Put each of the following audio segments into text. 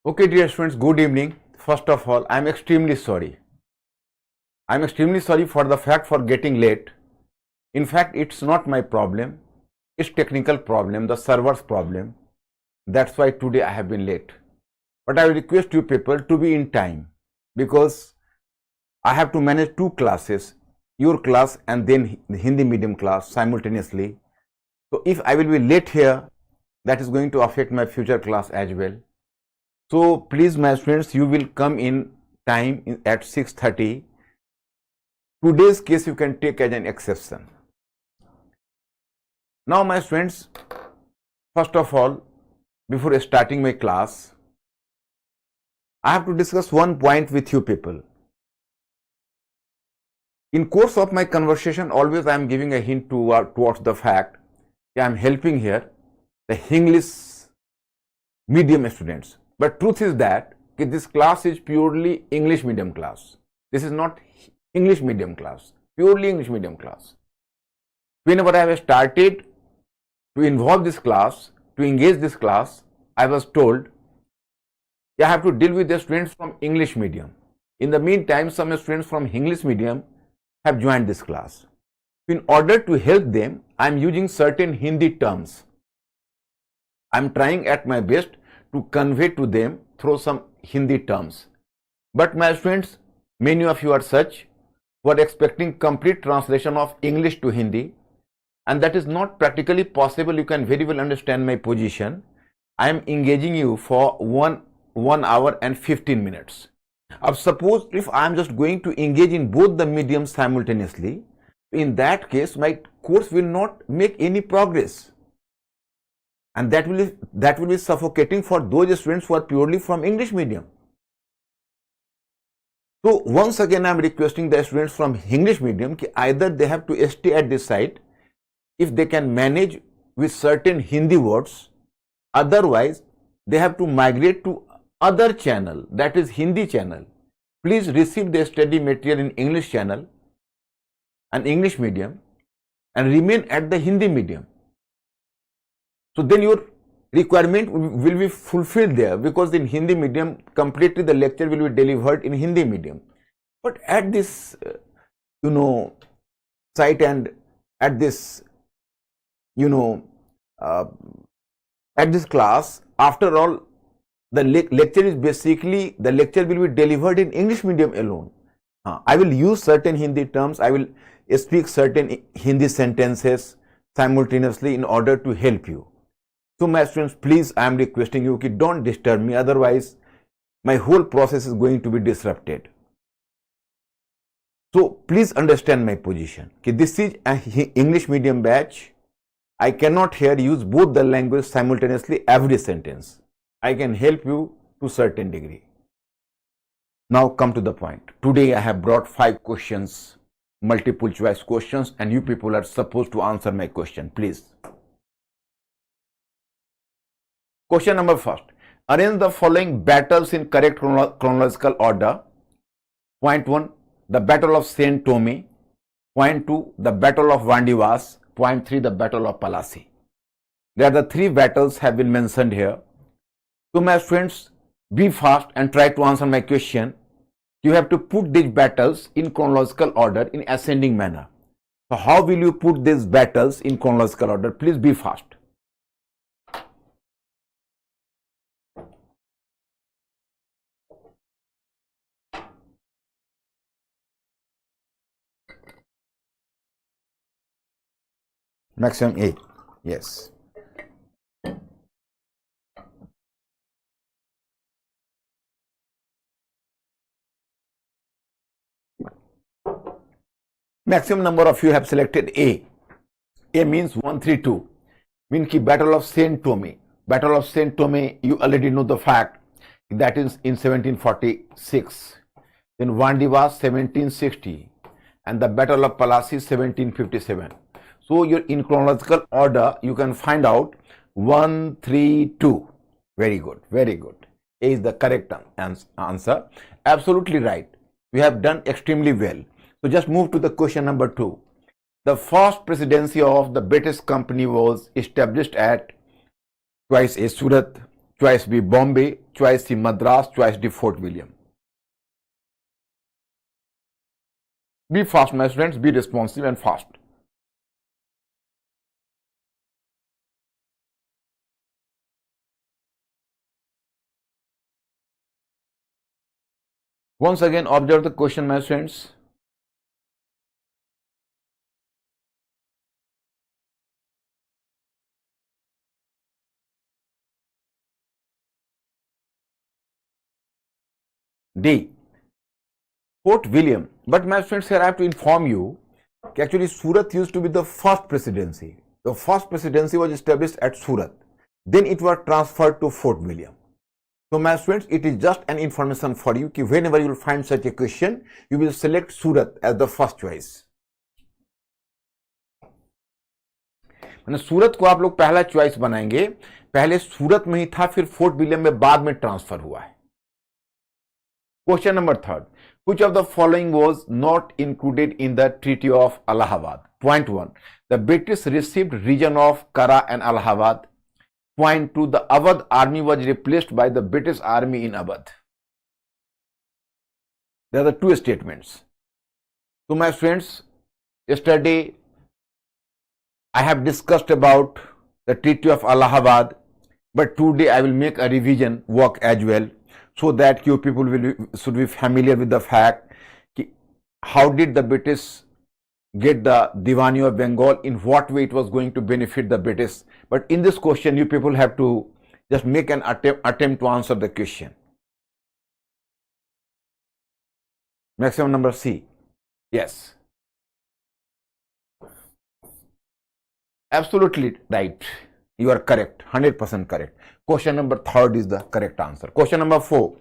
Okay, dear students, good evening. First of all, I am extremely sorry. I am extremely sorry for the fact for getting late. In fact, it's not my problem. It's technical problem, the server's problem. That's why today I have been late. But I will request you people to be in time because I have to manage two classes, your class and then the Hindi medium class simultaneously. So if I will be late here, that is going to affect my future class as well. So please, my students, you will come in time at 6:30. Today's case you can take as an exception. Now, my students, first of all, before starting my class, I have to discuss one point with you people. In course of my conversation, always I am giving a hint towards the fact that I am helping here the English medium students. But truth is that this class is purely English medium class. This is not English medium class, purely English medium class. Whenever I have started to involve this class, to engage this class, I was told I have to deal with the students from English medium. In the meantime, some students from English medium have joined this class. In order to help them, I am using certain Hindi terms. I am trying at my best to convey to them through some Hindi terms. But my students, many of you are such who are expecting complete translation of English to Hindi, and that is not practically possible. You can very well understand my position. I am engaging you for 1 hour and 15 minutes. Now suppose if I am just going to engage in both the mediums simultaneously, in that case my course will not make any progress. And that will be suffocating for those students who are purely from English medium. So once again I am requesting the students from English medium कि either they have to stay at this site if they can manage with certain Hindi words, otherwise they have to migrate to other channel, that is Hindi channel. Please receive the study material in English channel and English medium and remain at the Hindi medium. So then your requirement will be fulfilled there, because in Hindi medium completely the lecture will be delivered in Hindi medium. But at this site and at this at this class, after all, the lecture is basically, the lecture will be delivered in English medium alone. I will use certain Hindi terms, I will speak certain Hindi sentences simultaneously in order to help you. So my students, please, I am requesting you that don't disturb me, otherwise my whole process is going to be disrupted. So please understand my position. This is an English medium batch. I cannot here use both the language simultaneously every sentence. I can help you to a certain degree. Now come to the point. Today I have brought 5 questions, multiple choice questions, and you people are supposed to answer my question, please. Question number first. Arrange the following battles in correct chronological order. Point 1, the Battle of Saint Thome. Point 2, the Battle of Vandivas. Point 3, the Battle of Palasi. There are the 3 battles have been mentioned here. So my friends, be fast and try to answer my question. You have to put these battles in chronological order in ascending manner. So how will you put these battles in chronological order? Please be fast. Maximum A. Yes. Maximum number of you have selected A. A means 132. Means ki Battle of Saint Thome. Battle of Saint Thome, you already know the fact that is in 1746. Then Vandivas 1760. And the Battle of Palasi 1757. So you're in chronological order, you can find out 1, 3, 2. Very good, very good. A is the correct answer. Absolutely right. You have done extremely well. So just move to the question number 2. The first presidency of the British company was established at twice A, Surat, choice B Bombay, choice C Madras, choice D Fort William. Be fast, my students, be responsive and fast. Once again, observe the question, my students. D. Fort William. But my students, here I have to inform you that actually Surat used to be the first presidency. The first presidency was established at Surat. Then it was transferred to Fort William. So my students, it is just an information for you that whenever you will find such a question, you will select Surat as the first choice. मैंने सूरत को आप लोग पहला choice बनाएंगे, पहले सूरत में ही था, फिर फोर्ट विलियम में बाद में ट्रांसफर हुआ है. Question number 3, which of the following was not included in the Treaty of Allahabad? Point 1, the British received region of Kara and Allahabad. Point 2, the Awadh army was replaced by the British army in Awadh. There are the two statements. So my friends, yesterday I have discussed about the Treaty of Allahabad, but today I will make a revision work as well, so that you people should be familiar with the fact how did the British get the Diwani of Bengal, in what way it was going to benefit the British. But in this question, you people have to just make an attempt to answer the question. Maximum number C. Yes. Absolutely right. You are correct. 100% correct. Question number 3 is the correct answer. Question number 4.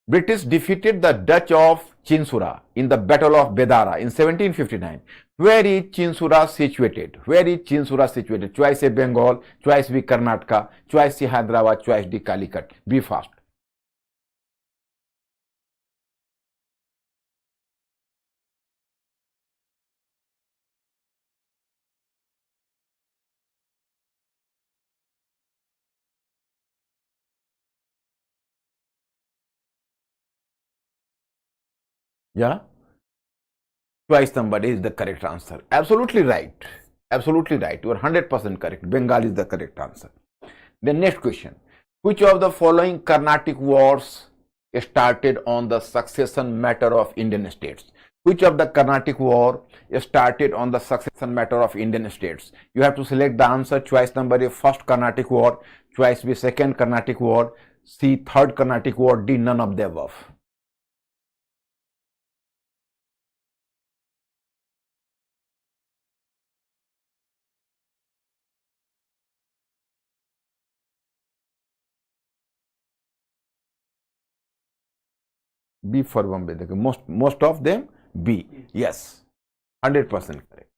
British defeated the Dutch of Chinsura in the Battle of Bedara in 1759. Where is Chinsura situated? Where is Chinsura situated? Choice A Bengal, choice B Karnataka, choice C Hyderabad, choice D Calicut. Be fast. Yeah? Choice number A is the correct answer. Absolutely right. Absolutely right. You are 100% correct. Bengal is the correct answer. The next question. Which of the following Carnatic wars started on the succession matter of Indian states? Which of the Carnatic war started on the succession matter of Indian states? You have to select the answer. Choice number A, first Carnatic war. Choice B, second Carnatic war. C, third Carnatic war. D, none of the above. B for Bombay. Most of them B. Yes, 100% correct.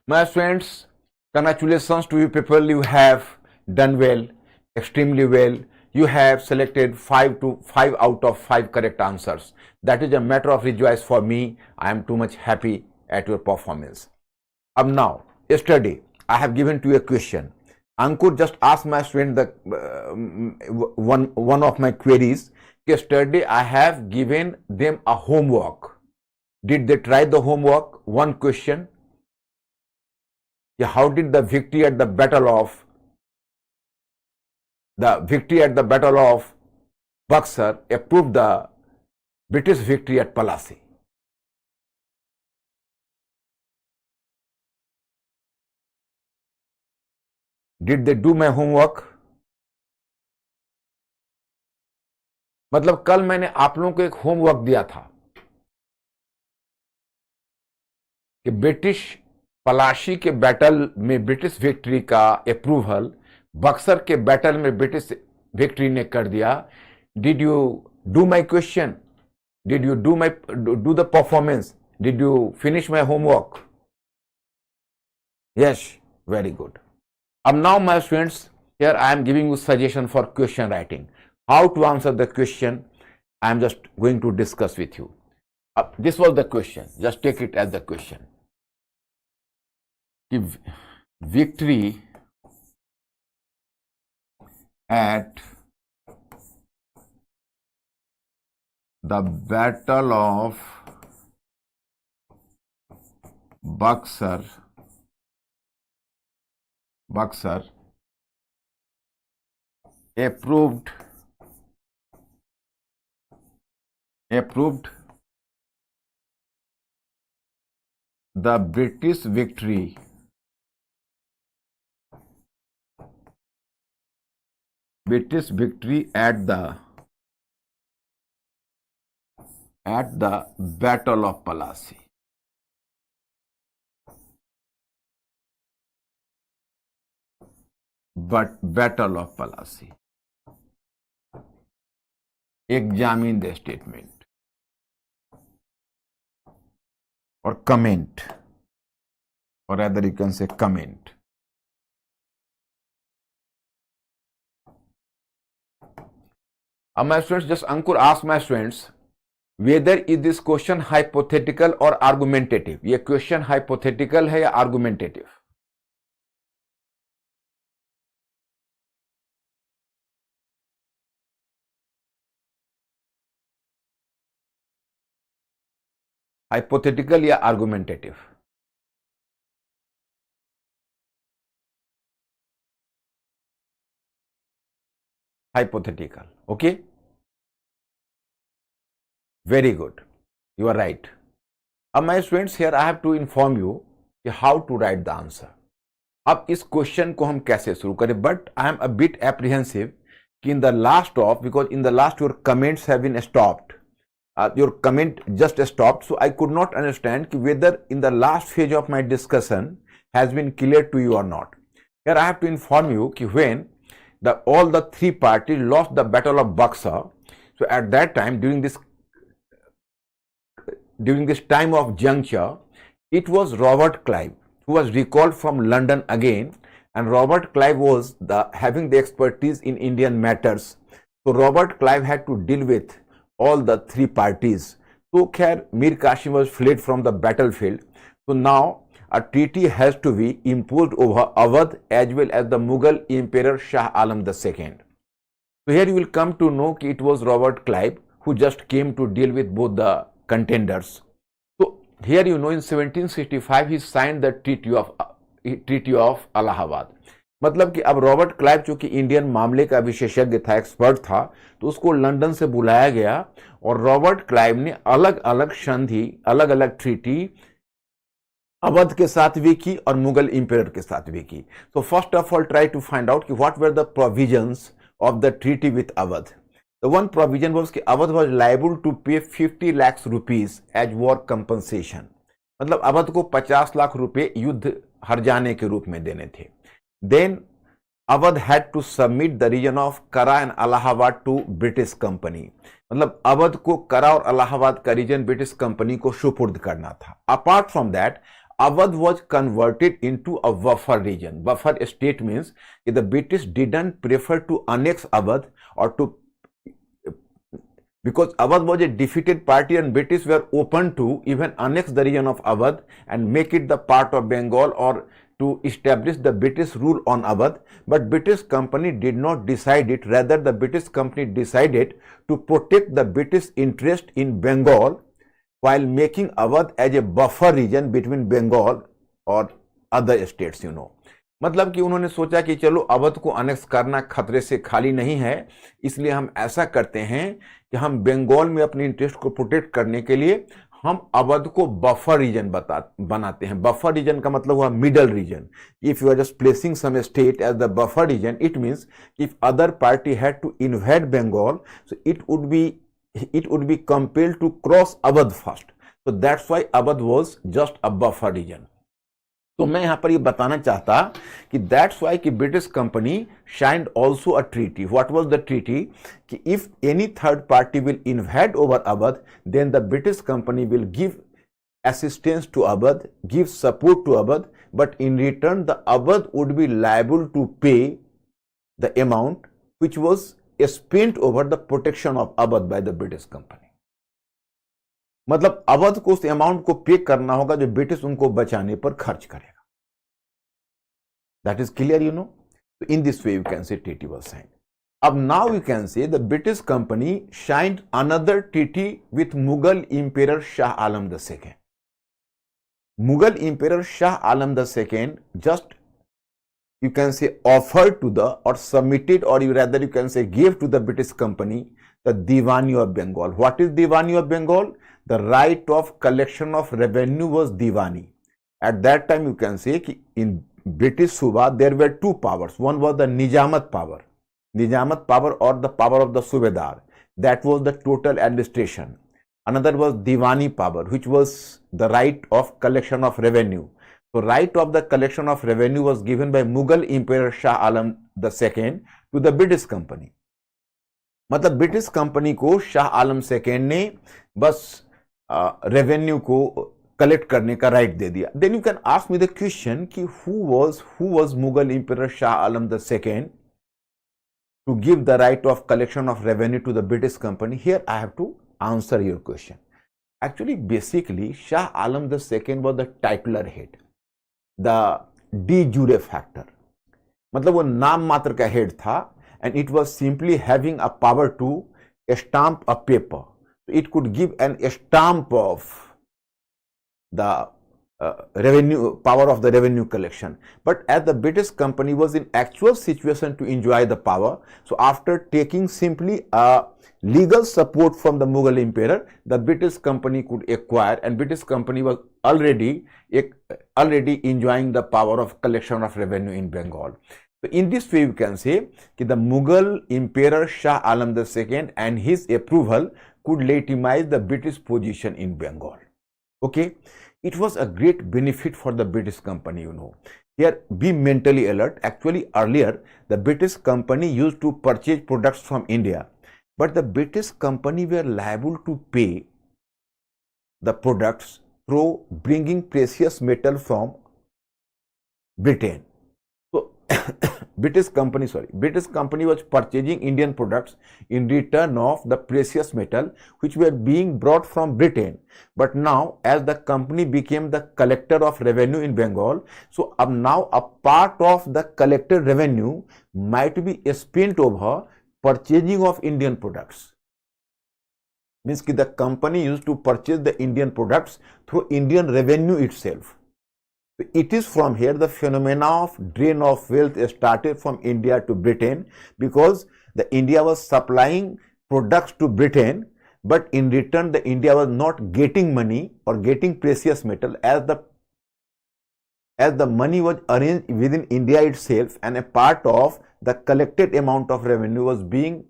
My friends, congratulations to you people. You have done well, extremely well. You have selected 5 out of 5 correct answers. That is a matter of rejoice for me. I am too much happy at your performance. Now, yesterday I have given to you a question. Ankur just asked my student the one of my queries. Yesterday I have given them a homework. Did they try the homework? One question. How did the victory at the battle of Buxar approve the British victory at Plassey? Did they do my homework? मतलब कल मैंने आप लोगों को एक homework दिया था कि ब्रिटिश पलाशी के बैटल में ब्रिटिश विक्ट्री का अप्रूवल बक्सर के बैटल में ब्रिटिश विक्ट्री ने कर दिया. Did you do my question? Did you do the performance? Did you finish my homework? Yes, very good. अब now my students, here I am giving you suggestion for question writing. How to answer the question, I am just going to discuss with you. This was the question. Just take it as the question. Victory at the Battle of Buxar, approved the British victory at the Battle of Plassey. But Battle of Plassey. Examine the statement or comment, or rather you can say comment. My students, just Ankur asked my students whether is this question hypothetical or argumentative. ये question hypothetical है या argumentative? Hypothetical या argumentative? Hypothetical. Okay? Very good. You are right. My students, here I have to inform you how to write the answer. अब इस question को हम कैसे शुरू करें, but I am a bit apprehensive कि in the last of, because in the last your comments have been stopped, your comment just stopped, so I could not understand whether in the last phase of my discussion has been clear to you or not. Here I have to inform you that when all the three parties lost the Battle of Buxar, so at that time during this time of juncture, it was Robert Clive who was recalled from London again, and Robert Clive was having the expertise in Indian matters. So Robert Clive had to deal with all the three parties. So Khair, Mir Qasim was fled from the battlefield. So now a treaty has to be imposed over Awadh as well as the Mughal Emperor Shah Alam II. So here you will come to know that it was Robert Clive who just came to deal with both the contenders. So here you know in 1765 he signed the Treaty of Allahabad. मतलब कि अब Robert Clive चूंकि Indian मामले का विशेषज्ञ था, expert था, तो उसको लंदन से बुलाया गया और रॉबर्ट क्लाइव ने अलग अलग संधि, अलग अलग ट्रीटी अवध के साथ भी की और मुगल इंपेयर के साथ भी की. तो first of all try to find out कि what were the provisions of the treaty with Awadh. The one provision was कि Awadh was liable to pay 50 lakh rupees as war compensation. मतलब अवध को 50 लाख रुपए युद्ध हार जाने के रूप में देने थे. Then Awadh had to submit the region of Kara and Allahabad to British Company. मतलब अवध को करा और इलाहाबाद का रीजन ब्रिटिश कंपनी को सुपुर्द करना था. Apart from that Awadh was converted into a buffer region. Buffer state means the British didn't prefer to annex Awadh or to, because Awadh was a defeated party and British were open to even annex the region of Awadh and make it the part of Bengal or to establish the British rule on Awadh, but British company did not decide it. Rather, the British company decided to protect the British interest in Bengal while making Awadh as a buffer region between Bengal or other states, you know. मतलब कि उन्होंने सोचा कि चलो अवध को annex करना खतरे से खाली नहीं है, इसलिए हम ऐसा करते हैं कि हम बंगाल में अपने इंटरेस्ट को प्रोटेक्ट करने के लिए हम अवध को बफर रीजन बनाते हैं. बफर रीजन का मतलब हुआ middle region. If you are just placing some state as the buffer region, it means if other party had to invade Bengal, so it would be compelled to cross Awadh first. So that's why Awadh was just a buffer region. तो मैं यहां पर ये बताना चाहता कि that's why कि British company signed also a treaty. What was the treaty? कि if any third party will invade over Awadh, then the British company will give assistance to Awadh, give support to Awadh, but in return the Awadh would be liable to pay the amount which was spent over the protection of Awadh by the British company. मतलब अवध को उस amount को पे करना होगा जो British उनको बचाने पर खर्च करेगा. That is clear, you know. In this way you can say treaty was signed. अब now we can say the British company signed another treaty with Mughal Emperor Shah Alam II. Mughal Emperor Shah Alam II just, you can say, offered to the, or submitted, or rather you can say gave to the British company the Diwani of Bengal. What is Diwani of Bengal? The right of collection of revenue was Diwani. At that time you can say in British Suba there were two powers. One was the Nijamat power. Nijamat power, or the power of the Subedar, that was the total administration. Another was Diwani power, which was the right of collection of revenue. So right of the collection of revenue was given by Mughal Emperor Shah Alam II to the British company. मतलब British company को Shah Alam second ने बस revenue को collect करने का right दे दिया. Then you can ask me the question कि who was Mughal emperor Shah Alam the second to give the right of collection of revenue to the British company? Here I have to answer your question. Actually, basically, Shah Alam II was the titular head, the de jure factor. मतलब वो नाम मात्र का head था, and it was simply having a power to stamp a paper. It could give an stamp of the revenue, power of the revenue collection. But as the British company was in actual situation to enjoy the power, so after taking simply a legal support from the Mughal emperor, the British company could acquire, and British company was already enjoying the power of collection of revenue in Bengal. So in this way, you can say that the Mughal emperor Shah Alam II and his approval could legitimize the British position in Bengal. Okay. It was a great benefit for the British company, you know. Here, be mentally alert. Actually, earlier, the British company used to purchase products from India, but the British company were liable to pay the products through bringing precious metal from Britain. So, British company was purchasing Indian products in return of the precious metal which were being brought from Britain. But now, as the company became the collector of revenue in Bengal, so now a part of the collected revenue might be spent over purchasing of Indian products. Means that the company used to purchase the Indian products through Indian revenue itself. It is from here the phenomena of drain of wealth started from India to Britain, because the India was supplying products to Britain, but in return the India was not getting money or getting precious metal, as the money was arranged within India itself, and a part of the collected amount of revenue was being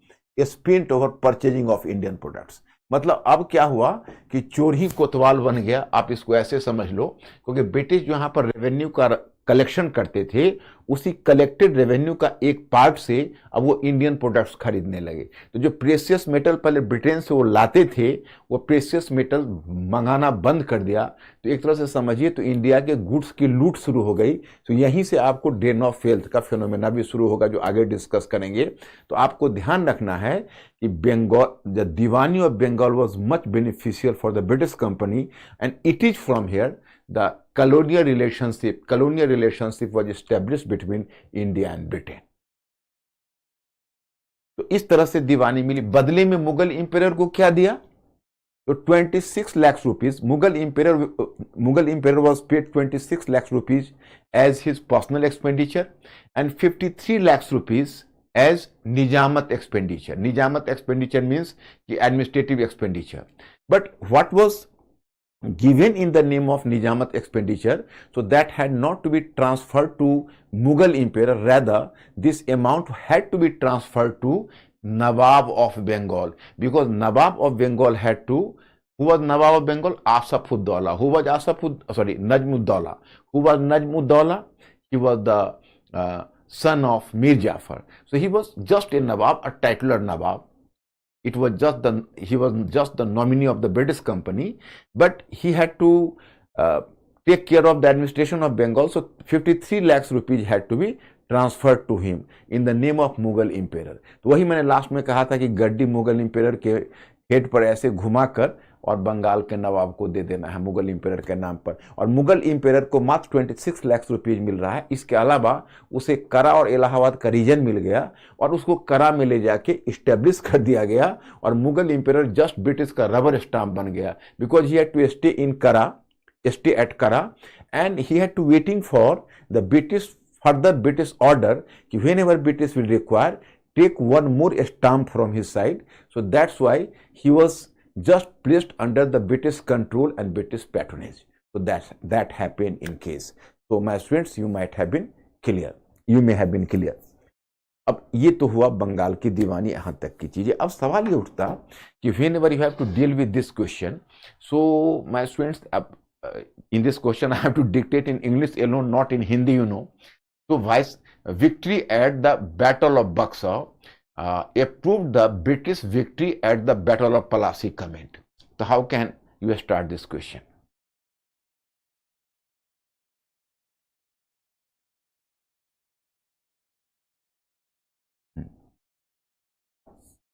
spent over purchasing of Indian products. मतलब अब क्या हुआ कि चोर ही कोतवाल बन गया, आप इसको ऐसे समझ लो, क्योंकि ब्रिटिश जो यहाँ पर रेवेन्यू का कलेक्शन करते थे, उसी कलेक्टेड रेवेन्यू का एक पार्ट से अब वो इंडियन प्रोडक्ट्स खरीदने लगे. तो जो प्रेशियस मेटल पहले ब्रिटेन से वो लाते थे, वो प्रेशियस मेटल मंगाना बंद कर दिया. तो एक तरह से समझिए तो इंडिया के गुड्स की लूट शुरू हो गई. तो यहीं से आपको ड्रेन ऑफ वेल्थ का फिनोमेना भी शुरू होगा, जो आगे डिस्कस करेंगे. तो आपको ध्यान रखना है कि Bengal, the Diwani of Bengal was much beneficial for the British company, and it is from here the colonial relationship was established between India and Britain. तो इस तरह से दीवानी मिली. बदले में मुगल इंपेरर को क्या दिया? तो 26 lakh rupees Mughal emperor was paid 26 lakh rupees as his personal expenditure and 53 lakhs rupees as Nijamat expenditure. Nijamat expenditure means the administrative expenditure. But what was given in the name of Nijamat expenditure, so that had not to be transferred to Mughal emperor, rather this amount had to be transferred to Nawab of Bengal, because Nawab of Bengal had to, who was Nawab of Bengal? Asaf-ud-Daula. Who was Najm-ud-Daula. Who was Najm-ud-Daula? He was the son of Mir Jafar. So he was just a Nawab, a titular Nawab. It was he was just the nominee of the British company, but he had to take care of the administration of Bengal. So 53 lakhs rupees had to be transferred to him in the name of Mughal emperor. तो वही मैंने last में कहा था कि गड्डी Mughal emperor के head पर ऐसे घुमाकर और बंगाल के नवाब को दे देना है मुगल इंपेरर के नाम पर, और मुगल इंपेरर को मात्र 26 लाख रुपीज मिल रहा है। इसके अलावा उसे करा और इलाहाबाद का रीजन मिल गया और उसको करा में ले जाके इस्टेब्लिश कर दिया गया, और मुगल इंपेरर जस्ट ब्रिटिश का रबर स्टाम्प बन गया, because he had to stay in Kara, stay at Kara, and he had to waiting for the further British order कि whenever British will require, take one more stamp from his side. So that's why he was just placed under the British control and British patronage. So that happened in case. So my students, you might have been clear. You may have been clear. अब ये तो हुआ बंगाल की दीवानी, यहाँ तक की चीजें। अब सवाल ये उठता कि whenever you have to deal with this question, so my students, अब in this question I have to dictate in English alone, not in Hindi, you know. So victory at the Battle of Buxar approved the British victory at the Battle of Plassey comment. So how can you start this question?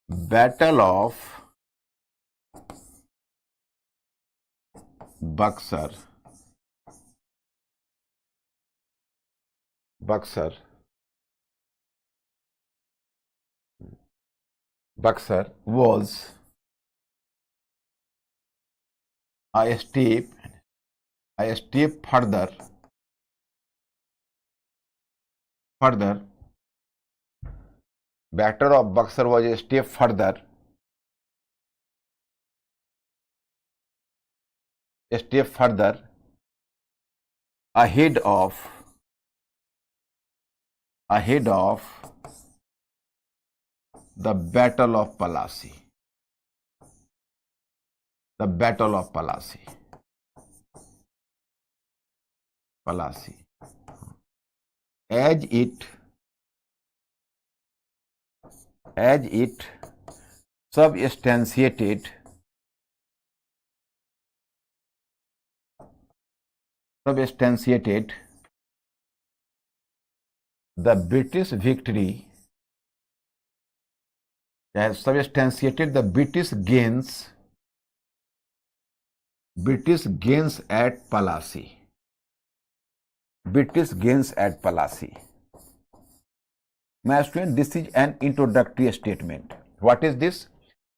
Battle of Buxar was a step further Battle of Buxar was a step further ahead of the Battle of Plassey. The Battle of Plassey. As it substantiated the British victory, has substantiated the British gains at Plassey. My student, this is an introductory statement. What is this?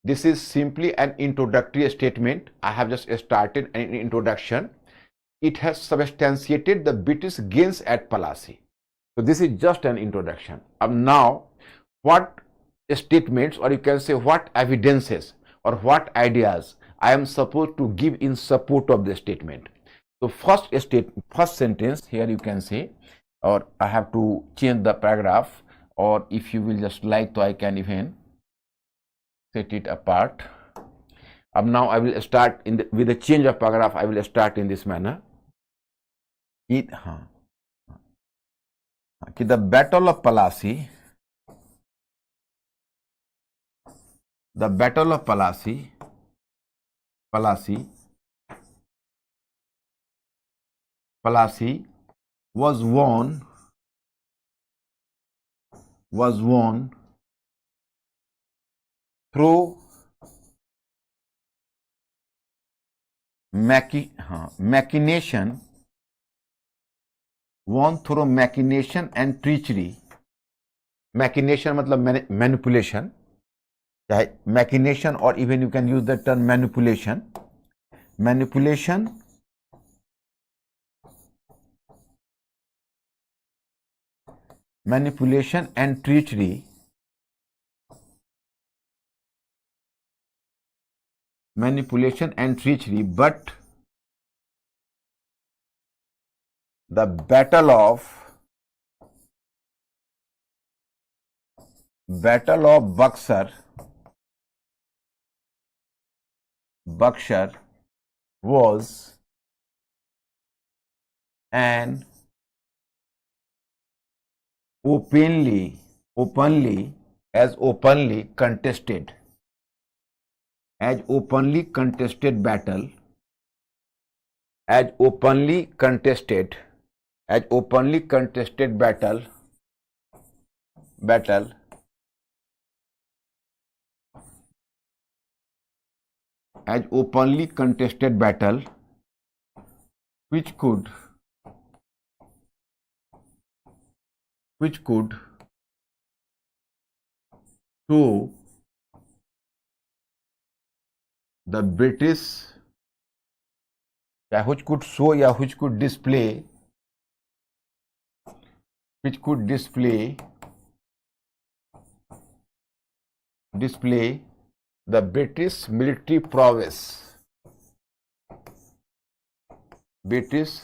This is simply an introductory statement. I have just started an introduction. It has substantiated the British gains at Plassey. So this is just an introduction. Now, what statements, or you can say what evidences or what ideas I am supposed to give in support of the statement. So first sentence here you can say, or I have to change the paragraph, or if you will just like to, I can even set it apart. Now I will start with the change of paragraph. I will start in this manner. The Battle of Plassey, was won through machination and treachery. Machination मतलब manipulation, चाहे machination or even you can use the term manipulation and treachery, but the Battle of Buxar was an openly contested battle as openly contested battle which could show the British, which could show which could display the British military prowess. British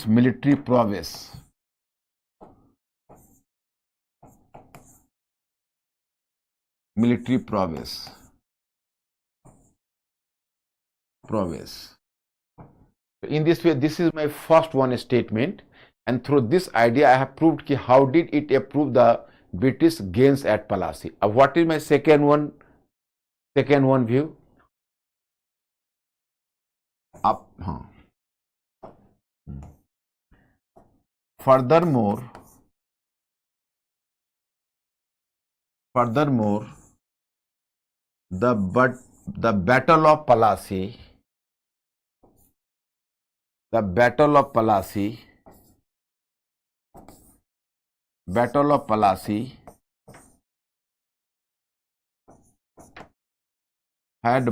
military prowess. Military prowess. In this way, this is my first one statement, and through this idea I have proved ki how did it approve the British gains at Plassey. What is my second one view? Furthermore, the Battle of Plassey, had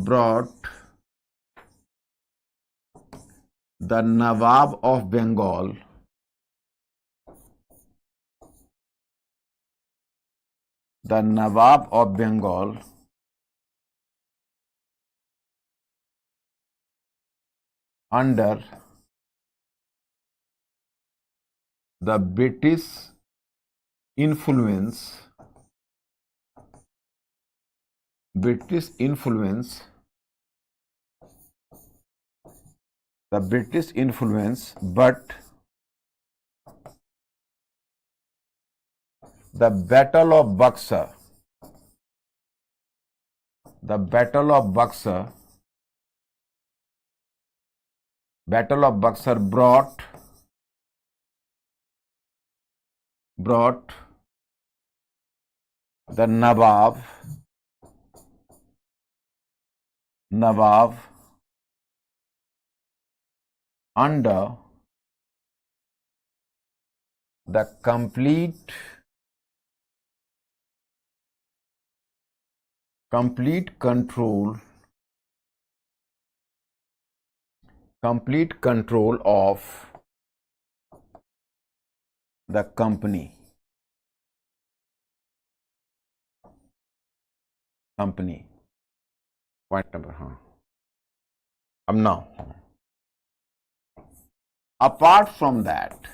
brought the Nawab of Bengal under the British influence, but the Battle of Buxar, brought the Nawab under the complete control of the company. Point number, now, apart from that,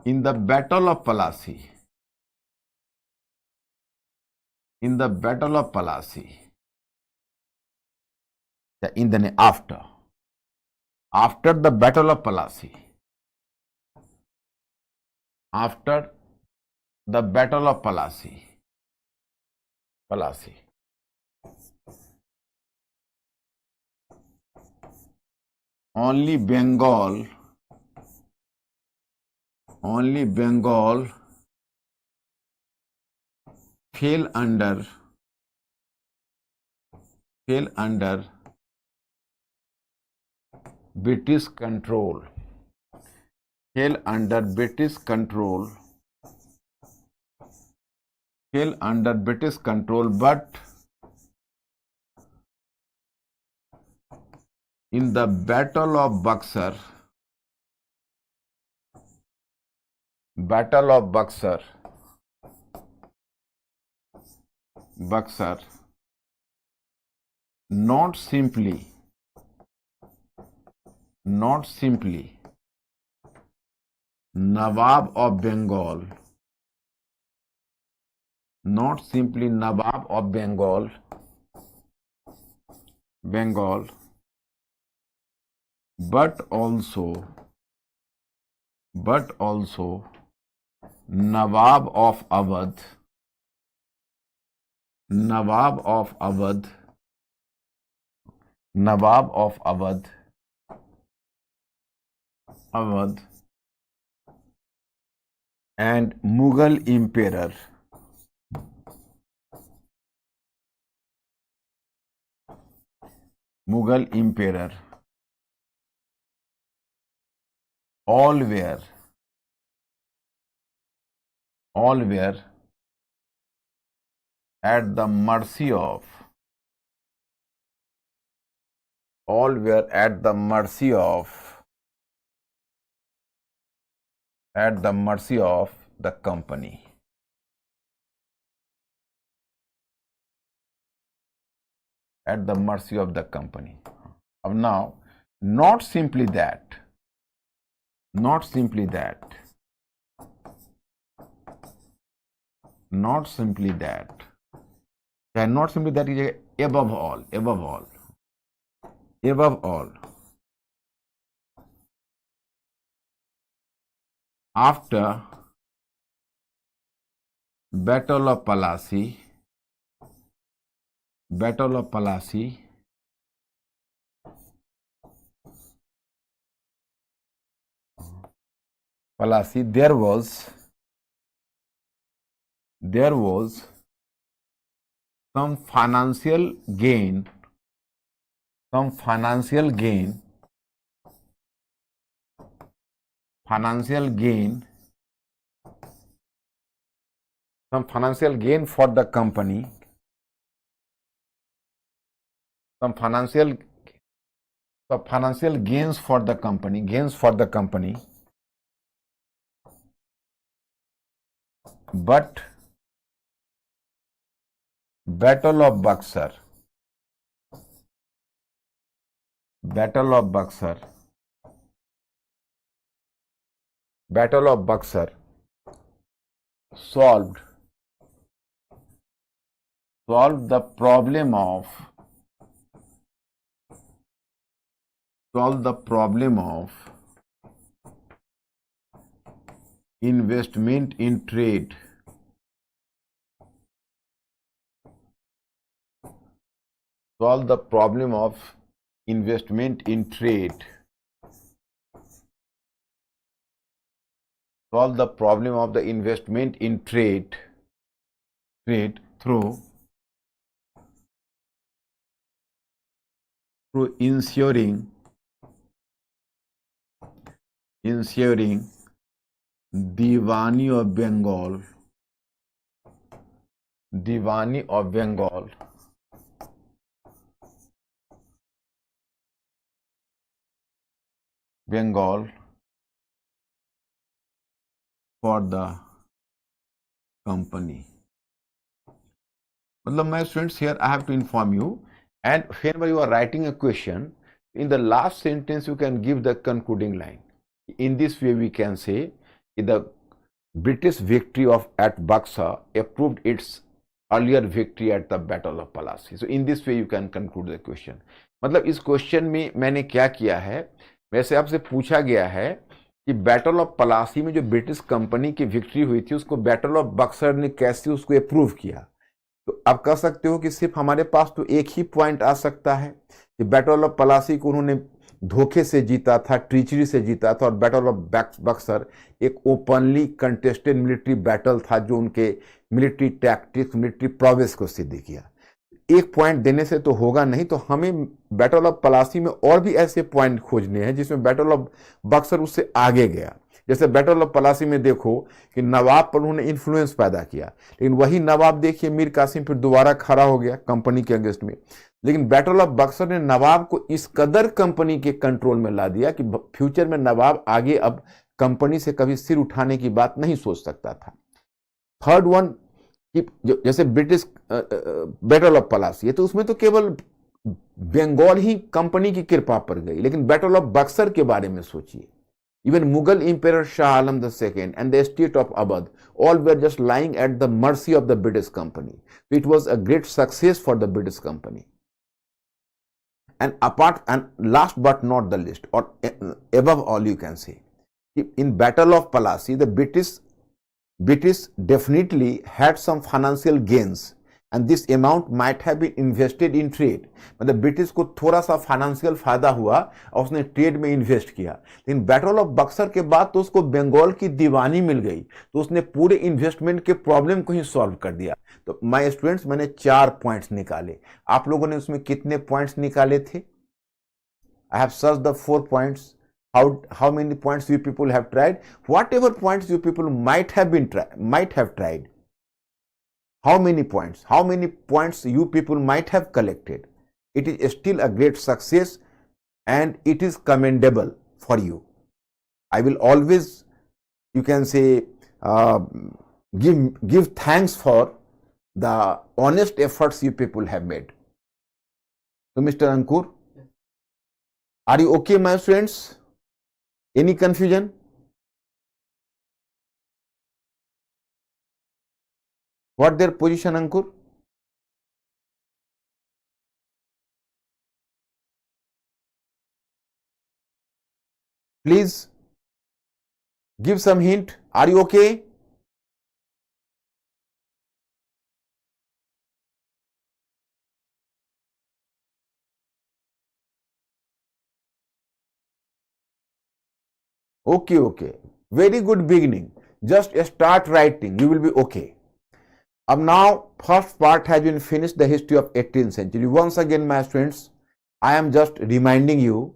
in the Battle of Plassey, after the Battle of Plassey, only Bengal fell under British control. But in the Battle of Buxar, not simply Nawab of Bengal, but also Nawab of Awadh Nawab of Awadh, Nawab of Awadh, Awadh, and Mughal Emperor, Mughal Emperor, all were at the mercy of, all were at the mercy of, at the mercy of the company. At the mercy of the company. Now, not simply that, not simply that, not simply that, and not simply that is above all, above all, above all. After Battle of Plassey, Battle of Plassey, Plassey, there was some financial gain, some financial gain for the company, some financial gains for the company, but Battle of Buxar solved the problem of investment in trade, solve the problem of investment in trade, solve the problem of the investment in trade through ensuring Diwani of Bengal, for the company. My students, here I have to inform you, and whenever you are writing a question, in the last sentence you can give the concluding line. In this way we can say the British victory at Buxar approved its earlier victory at the Battle of Plassey. So in this way you can conclude the question. मतलब इस question में मैंने क्या किया है, वैसे आपसे पूछा गया है कि बैटल ऑफ पलासी में जो ब्रिटिश कंपनी की विक्ट्री हुई थी उसको बैटल ऑफ बक्सर ने कैसे उसको अप्रूव किया। तो आप कह सकते हो कि सिर्फ हमारे पास तो एक ही पॉइंट आ सकता है कि बैटल ऑफ पलासी को उन्होंने धोखे से जीता था, ट्रीचरी से जीता था, और बैटल ऑफ बक्सर एक ओपनली कंटेस्टेड मिलिट्री बैटल था जो उनके मिलिट्री टैक्टिक्स, मिलिट्री प्रोवेस को सिद्ध किया। एक पॉइंट देने से तो होगा नहीं, तो हमें बैटल ऑफ पलासी में और भी ऐसे पॉइंट खोजने हैं जिसमें बैटल ऑफ बक्सर उससे आगे गया। जैसे बैटल ऑफ पलासी में देखो कि नवाब पर उन्होंने इन्फ्लुएंस पैदा किया, लेकिन वही नवाब देखिए मीर कासिम फिर दोबारा खड़ा हो गया कंपनी के अगेंस्ट में। लेकिन बैटल ऑफ बक्सर ने नवाब को इस कदर कंपनी के कंट्रोल में ला दिया कि फ्यूचर में नवाब आगे अब कंपनी से कभी सिर उठाने की बात नहीं सोच सकता था। थर्ड वन, जैसे ब्रिटिश बैटल ऑफ पलासी है तो उसमें तो केवल बंगाल ही कंपनी की कृपा पर गई, लेकिन बैटल ऑफ बक्सर के बारे में सोचिए। Even Mughal Emperor Shah Alam II and the estate of Awadh all were just lying at the mercy of the British company. It was a great success for the British company. And last but not the least, or above all you can say, in Battle of Plassey, the British definitely had some financial gains and this amount might have been invested in trade. मतलब British को थोड़ा सा financial फायदा हुआ और उसने trade में invest किया, लेकिन बैटल ऑफ बक्सर के बाद तो उसको बंगाल की दीवानी मिल गई, तो उसने पूरे इन्वेस्टमेंट के प्रॉब्लम को ही सॉल्व कर दिया। तो माय स्टूडेंट्स, मैंने 4 पॉइंट्स निकाले, आप लोगों ने उसमें कितने पॉइंट्स निकाले थे? I have searched the 4 points. How many points you people have tried? Whatever points you people might have tried. How many points? How many points you people might have collected? It is still a great success and it is commendable for you. I will always, you can say, give thanks for the honest efforts you people have made. So, Mr. Ankur, are you okay, my students? Any confusion? What their position, Ankur? Please give some hint. Are you okay? Okay. Very good beginning. Just start writing. You will be okay. Now, first part has been finished, the history of 18th century. Once again, my students, I am just reminding you,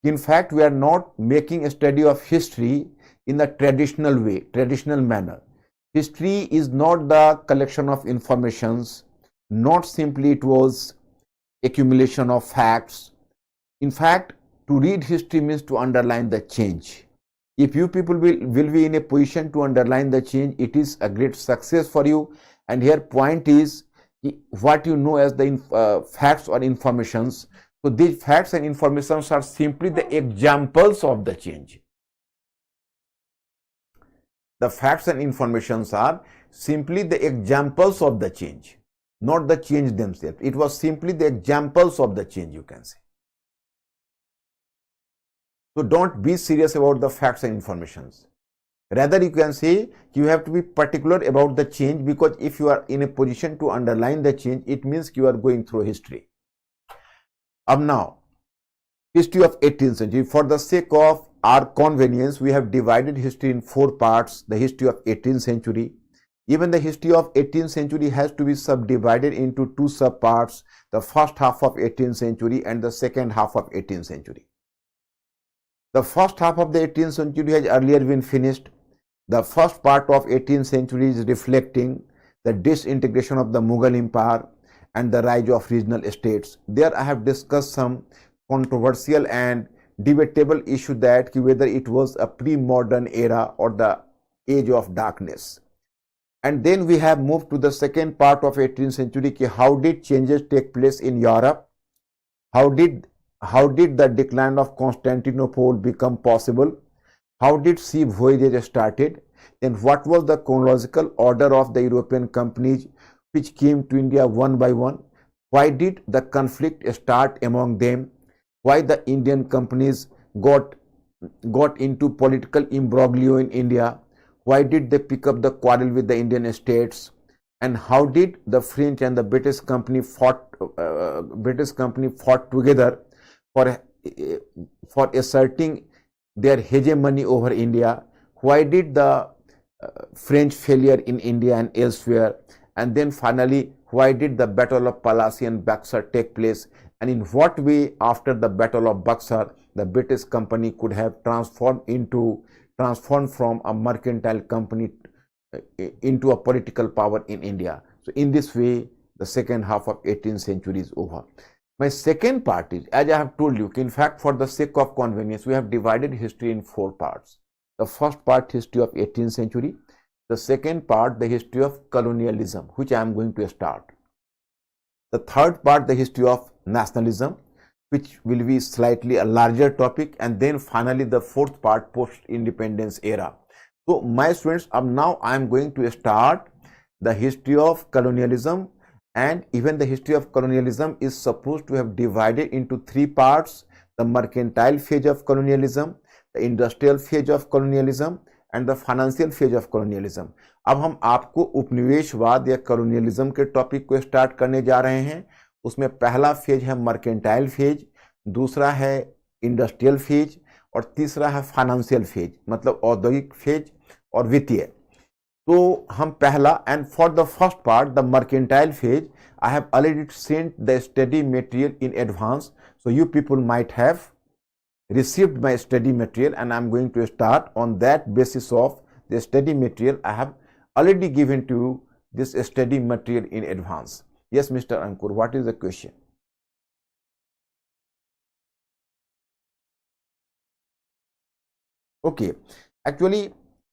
in fact, we are not making a study of history in the traditional way, traditional manner. History is not the collection of informations, not simply it was accumulation of facts. In fact, to read history means to underline the change. If you people will be in a position to underline the change, it is a great success for you. And here point is what you know as the facts or informations. So these facts and informations are simply the examples of the change. The facts and informations are simply the examples of the change, not the change themselves. It was simply the examples of the change, you can say. So don't be serious about the facts and informations. Rather, you can say you have to be particular about the change, because if you are in a position to underline the change, it means you are going through history. Now, history of 18th century. For the sake of our convenience, we have divided history in 4 parts. The history of 18th century. Even the history of 18th century has to be subdivided into 2 subparts. The first half of 18th century and the second half of 18th century. The first half of the 18th century has earlier been finished. The first part of 18th century is reflecting the disintegration of the Mughal Empire and the rise of regional states. There I have discussed some controversial and debatable issue that whether it was a pre-modern era or the age of darkness. And then we have moved to the second part of 18th century. How did changes take place in Europe? How did the decline of Constantinople become possible? How did sea voyages started? Then what was the chronological order of the European companies which came to India one by one? Why did the conflict start among them? Why the Indian companies got into political imbroglio in India? Why did they pick up the quarrel with the Indian states? And how did the French and the British company fought together for asserting their hegemony over India? Why did the French failure in India and elsewhere? And then finally, why did the Battle of Plassey and Buxar take place? And in what way, after the Battle of Buxar, the British company could have transformed from a mercantile company into a political power in India. So in this way, the second half of 18th century is over. My second part is, as I have told you, in fact, for the sake of convenience, we have divided history in 4 parts. The first part, history of 18th century. The second part, the history of colonialism, which I am going to start. The third part, the history of nationalism, which will be slightly a larger topic. And then finally, the fourth part, post-independence era. So my students, now I am going to start the history of colonialism, and even the history of colonialism is supposed to have divided into 3 parts: the mercantile phase of colonialism, the industrial phase of colonialism, and the financial phase of colonialism. अब हम आपको उपनिवेशवाद या colonialism के topic को start करने जा रहे हैं। उसमें पहला फेज है मर्केंटाइल फेज, दूसरा है इंडस्ट्रियल फेज और तीसरा है फाइनेंशियल फेज, मतलब औद्योगिक फेज और वित्तीय। तो हम पहला, and for the first part the mercantile phase I have already sent the study material in advance, so you people might have received my study material and I'm going to start on that basis of the study material. I have already given to you this study material in advance. Yes, Mr. Ankur, what is the question? Okay, actually,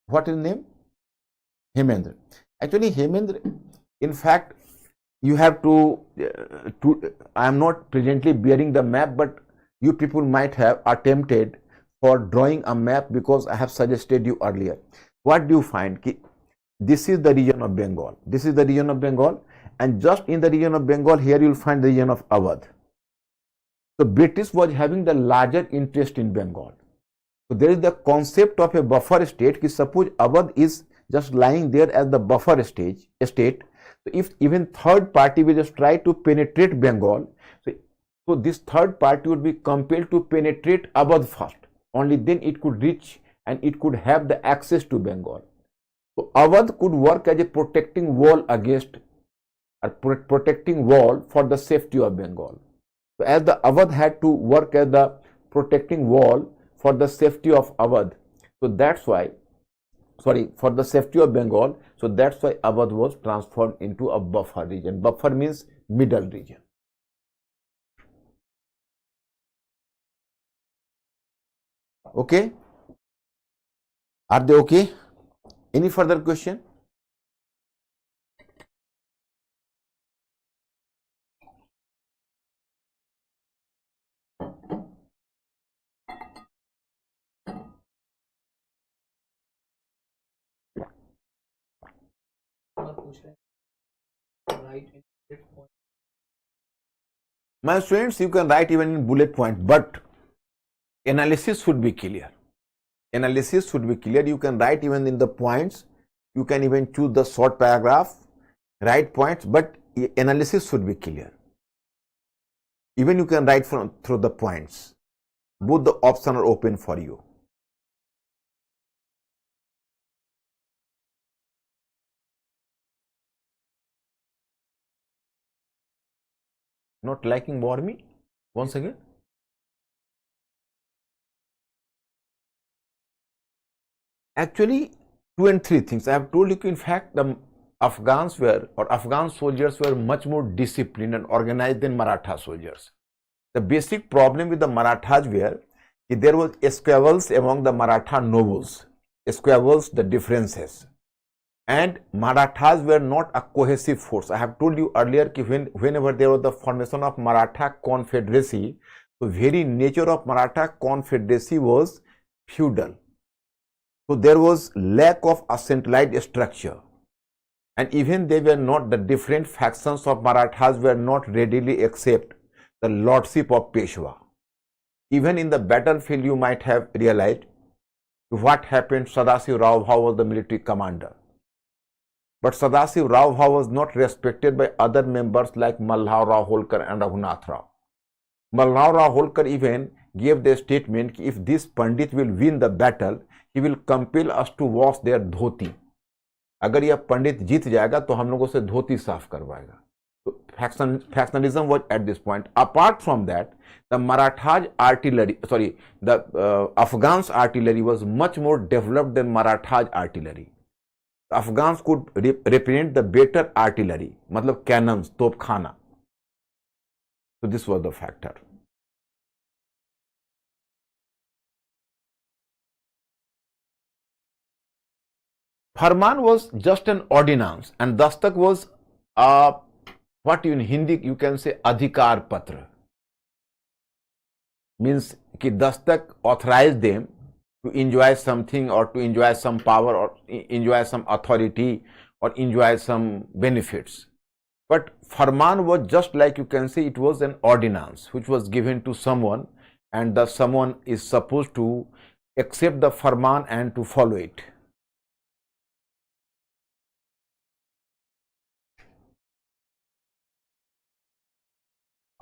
what is the name? Hemendra. Actually, Hemendra, in fact, you have to I am not presently bearing the map, but you people might have attempted for drawing a map because I have suggested you earlier. What do you find? This is the region of Bengal. This is the region of Bengal, and just in the region of Bengal, here you will find the region of Awadh. The British was having the larger interest in Bengal. So there is the concept of a buffer state. Suppose Awadh is just lying there as the buffer state. So if even third party will just try to penetrate Bengal, so this third party would be compelled to penetrate Awadh first. Only then it could reach and it could have the access to Bengal. So Awadh could work as a protecting wall against, or protecting wall for the safety of Bengal. So as the Awadh had to work as the protecting wall for the safety of Awadh, so that's why, for the safety of Bengal, so that's why Awadh was transformed into a buffer region. Buffer means middle region. Okay? Are they okay? Any further question? My students, you can write even in bullet point, but analysis should be clear. Analysis should be clear. You can write even in the points. You can even choose the short paragraph, write points, but analysis should be clear. Even you can write through the points. Both the options are open for you. Not liking Warmi? Once again? Actually, 2 and 3 things. I have told you, in fact, the Afghans were, or Afghan soldiers were much more disciplined and organized than Maratha soldiers. The basic problem with the Marathas were that there was squabbles among the Maratha nobles, squabbles, the differences. And Marathas were not a cohesive force. I have told you earlier that whenever there was the formation of Maratha Confederacy, the very nature of Maratha Confederacy was feudal. So there was lack of a centralized structure. And even they were not, the different factions of Marathas were not readily accept the lordship of Peshwa. Even in the battlefield, you might have realized what happened. Sadasiv Rao Bhau was the military commander. But Sadasiv Rao Bhau was not respected by other members like Malhar Rao Holkar and Raghunath Rao. Malhar Rao Holkar even gave the statement that if this Pandit will win the battle, he will compel us to wash their dhoti. अगर यह पंडित जीत जाएगा तो हम लोगों से धोती साफ करवाएगा. So factionalism was at this point. Apart from that, the Marathas artillery, the Afghans artillery was much more developed than Marathas artillery. The Afghans could represent the better artillery, matlab cannons, topkhana. So this was the factor. Farman was just an ordinance, and Dastak was what in Hindi you can say Adhikar Patra. Means कि Dastak authorized them to enjoy something or to enjoy some power or enjoy some authority or enjoy some benefits. But Farman was just like, you can say, it was an ordinance which was given to someone, and the someone is supposed to accept the Farman and to follow it.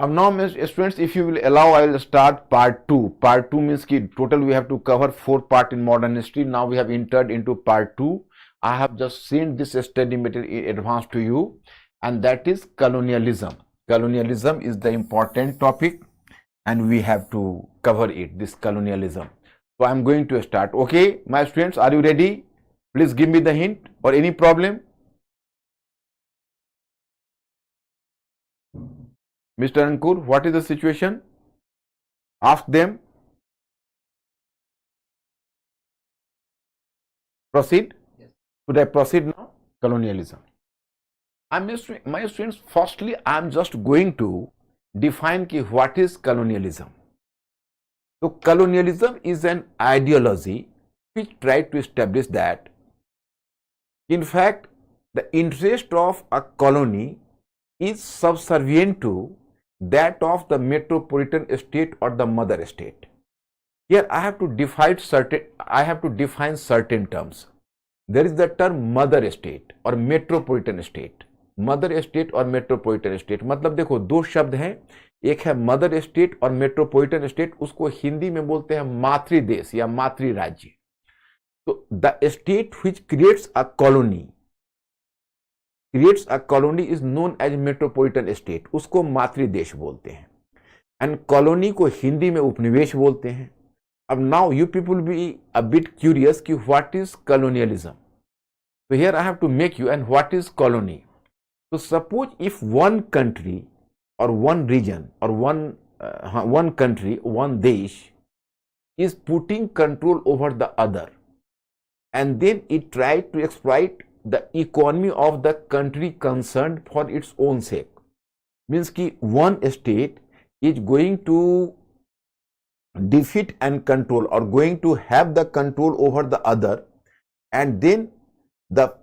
Now, students, if you will allow, I will start part 2. Part 2 means ki total we have to cover 4 parts in modern history. Now we have entered into part 2. I have just seen this study material in advance to you, and that is colonialism. Colonialism is the important topic, and we have to cover it, this colonialism. So I am going to start. Okay, my students, are you ready? Please give me the hint or any problem. Mr. Ankur, what is the situation? Ask them. Proceed. Yes. Should I proceed now? Colonialism. My students, firstly, I am just going to define what is colonialism. So, colonialism is an ideology which tries to establish that, in fact, the interest of a colony is subservient to that of the metropolitan state or the mother state. Here I have to define certain terms. There is the term mother state or metropolitan state. Mother state और metropolitan state, मतलब देखो दो शब्द हैं, एक है mother state और metropolitan state, उसको हिंदी में बोलते हैं मातृ देश या मातृ राज्य. तो the state which creates a colony is known as metropolitan state, उसको मातृ देश बोलते हैं. एंड कॉलोनी को हिंदी में उपनिवेश बोलते हैं. अब now you people be a bit curious कि what is colonialism. So here I have to make you, and what is colony? So suppose if one country or one region or one country, one desh is putting control over the other, and then it tried to exploit the economy of the country concerned for its own sake. Means कि one state is going to defeat and control or going to have the control over the other, and then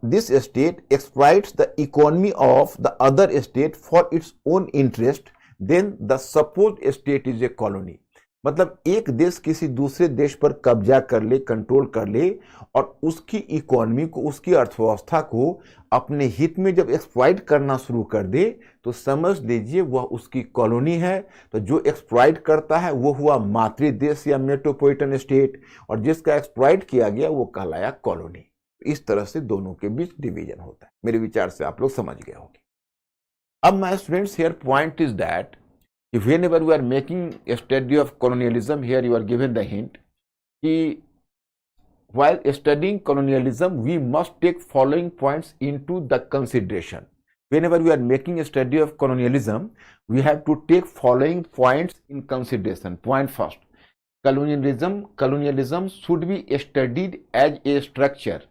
this state exploits the economy of the other state for its own interest, then the supposed state is a colony. मतलब एक देश किसी दूसरे देश पर कब्जा कर ले, कंट्रोल कर ले, और उसकी इकोनॉमी को, उसकी अर्थव्यवस्था को अपने हित में जब एक्सप्लॉइट करना शुरू कर दे, तो समझ लीजिए वह उसकी कॉलोनी है. तो जो एक्सप्लॉइट करता है वो हुआ मातृ देश या मेट्रोपॉलिटन स्टेट, और जिसका एक्सप्लॉइट किया गया वो कहलाया कॉलोनी. इस तरह से दोनों के बीच डिवीजन होता है. मेरे विचार से आप लोग समझ गए होंगे. अब my students, here point is that if whenever we are making a study of colonialism, here you are given the hint कि while studying colonialism we must take following points into the consideration. Whenever we are making a study of colonialism, we have to take following points in consideration. Point first, colonialism should be studied as a structure,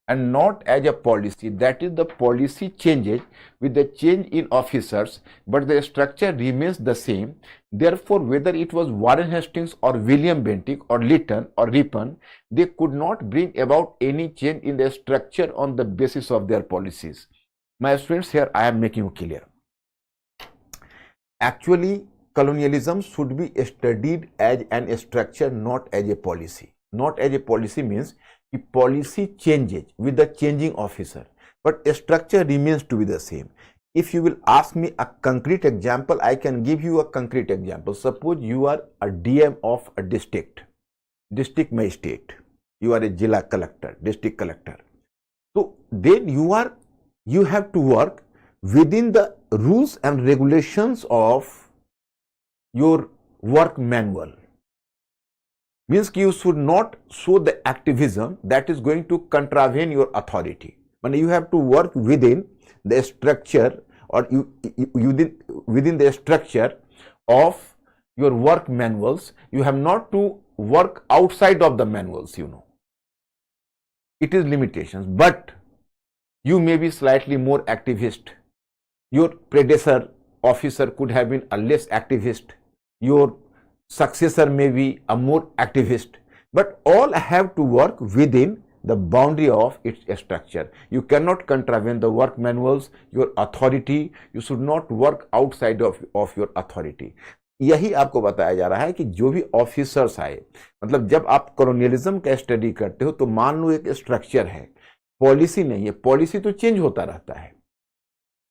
and not as a policy. That is, the policy changes with the change in officers, but the structure remains the same. Therefore, whether it was Warren Hastings or William Bentinck or Lytton or Ripon, they could not bring about any change in the structure on the basis of their policies. My students, here I am making you clear. Actually, colonialism should be studied as an structure, not as a policy. Not as a policy means the policy changes with the changing officer, but structure remains to be the same. If you will ask me a concrete example, I can give you a concrete example. Suppose you are a DM of a district magistrate, you are a Jilla collector, district collector. So then you have to work within the rules and regulations of your work manual. Means you should not show the activism that is going to contravene your authority. But you have to work within the structure, or within the structure of your work manuals. You have not to work outside of the manuals, you know. It is limitations, but you may be slightly more activist. Your predecessor officer could have been a less activist. Your successor may be a more activist, but all have to work within the boundary of its structure. You cannot contravene the work manuals, your authority. You should not work outside of your authority. यही आपको बताया जा रहा है कि जो भी officers आए, मतलब जब आप कॉलोनियलिज्म का स्टडी करते हो तो मान लो एक स्ट्रक्चर है, पॉलिसी नहीं है. पॉलिसी तो चेंज होता रहता है.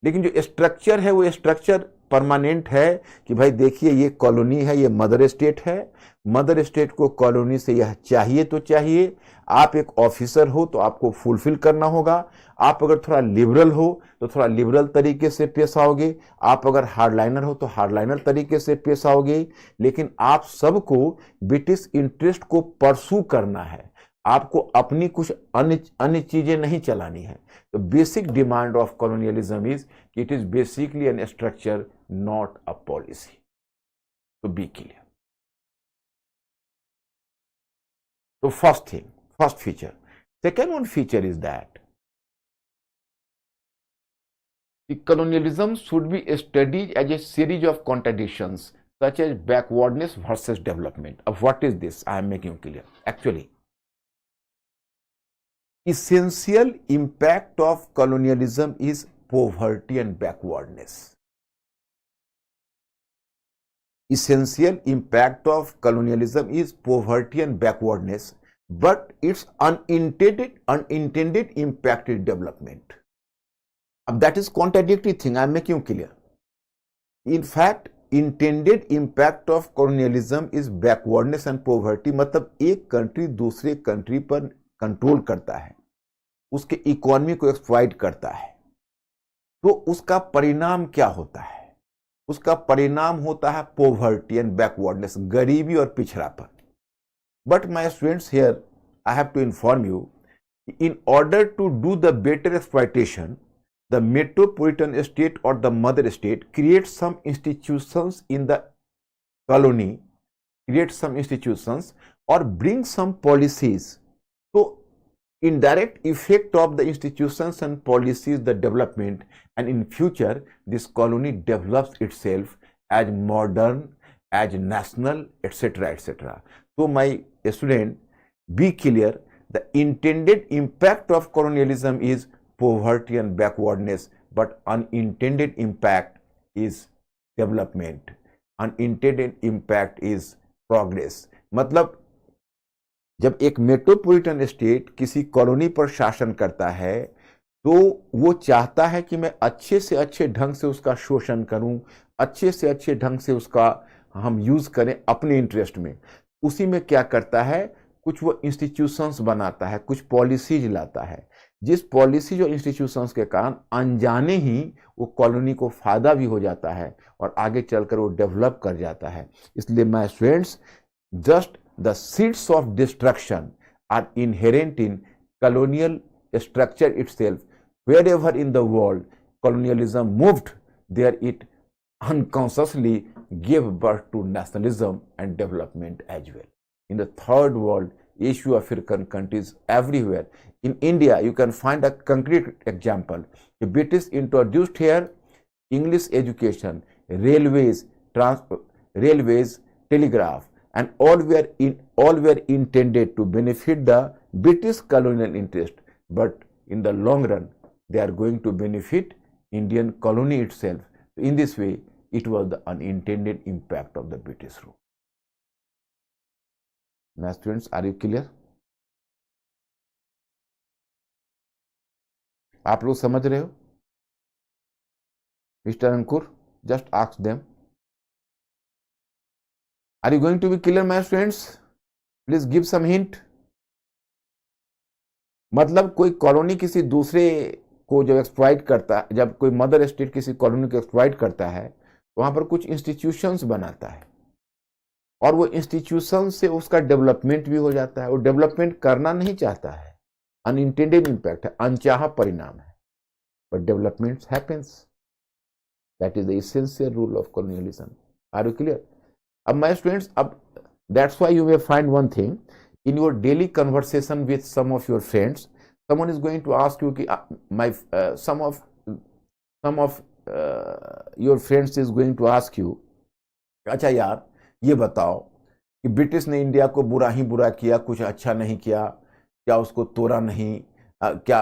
लेकिन जो स्ट्रक्चर है वो स्ट्रक्चर परमानेंट है कि भाई देखिए ये कॉलोनी है, ये मदर स्टेट है, मदर स्टेट को कॉलोनी से यह चाहिए तो चाहिए, आप एक ऑफिसर हो तो आपको फुलफिल करना होगा, आप अगर थोड़ा लिबरल हो तो थोड़ा लिबरल तरीके से पेश आओगे, आप अगर हार्डलाइनर हो तो हार्डलाइनर तरीके से पेश आओगे, लेकिन आप सबको ब्रिटिश इंटरेस्ट को परसू करना है, आपको अपनी कुछ अन्य चीजें नहीं चलानी है। तो basic demand of colonialism is it is basically an structure, not a policy. तो बी क्लियर। तो first feature. Second one feature is that the colonialism should be studied as a series of contradictions such as backwardness versus development. Of what is this? I am making clear. Actually, essential impact of colonialism is poverty and backwardness. Essential impact of colonialism is poverty and backwardness, but its unintended impact is development. That is contradictory thing. I am making clear. In fact, intended impact of colonialism is backwardness and poverty. मतलब एक country दूसरे country पर control करता है, उसके economy को exploit करता है, तो उसका परिणाम क्या होता है? उसका परिणाम होता है पोवर्टी एंड बैकवर्डनेस, गरीबी और पिछड़ापन। But my students, here I have to inform you, in order to do the better exploitation, the metropolitan state or the mother state creates some institutions in the colony, creates some institutions or brings some policies. So indirect effect of the institutions and policies, the development, and in future this colony develops itself as modern, as national, etc., etc. So my student, be clear, the intended impact of colonialism is poverty and backwardness, but unintended impact is development, unintended impact is progress. मतलब जब एक metropolitan state किसी colony पर शासन करता है तो वो चाहता है कि मैं अच्छे से अच्छे ढंग से उसका शोषण करूं, अच्छे से अच्छे ढंग से उसका हम यूज करें अपने इंटरेस्ट में। उसी में क्या करता है, कुछ वो इंस्टीट्यूशंस बनाता है, कुछ पॉलिसीज लाता है, जिस पॉलिसीज और इंस्टीट्यूशंस के कारण अनजाने ही वो कॉलोनी को फायदा भी हो जाता है और आगे चलकर वो डेवलप कर जाता है। इसलिए my students, just the seeds of destruction are inherent in colonial structure itself. Wherever in the world colonialism moved, there it unconsciously gave birth to nationalism and development as well. In the third world, Asia African countries everywhere. In India, you can find a concrete example. The British introduced here English education, railways, telegraph, and all were intended to benefit the British colonial interest, but in the long run they are going to benefit Indian colony itself. In this way, it was the unintended impact of the British rule. My students, are you clear? आप लोग समझ रहे हो? Mr. Ankur, just ask them. Are you going to be clear, my students? Please give some hint. मतलब कोई colony किसी दूसरे को जब एक्सप्लॉइट करता है, जब कोई मदर स्टेट किसी कॉलोनी को एक्सप्लॉइट करता है तो वहां पर कुछ इंस्टीट्यूशंस बनाता है और वो इंस्टीट्यूशन से उसका डेवलपमेंट भी हो जाता है। वो डेवलपमेंट करना नहीं चाहता है, अनइंटेंडेड इम्पैक्ट है, अनचाहा परिणाम है, but development happens. That is the essential rule of colonialism. Are you clear? अब my students, that's why you may find one thing in your daily conversation with some of your friends, someone is going to ask you some of your friends is going to ask you, अच्छा यार ये बताओ कि British ने India को बुरा ही बुरा किया, कुछ अच्छा नहीं किया, क्या उसको तोड़ा नहीं, क्या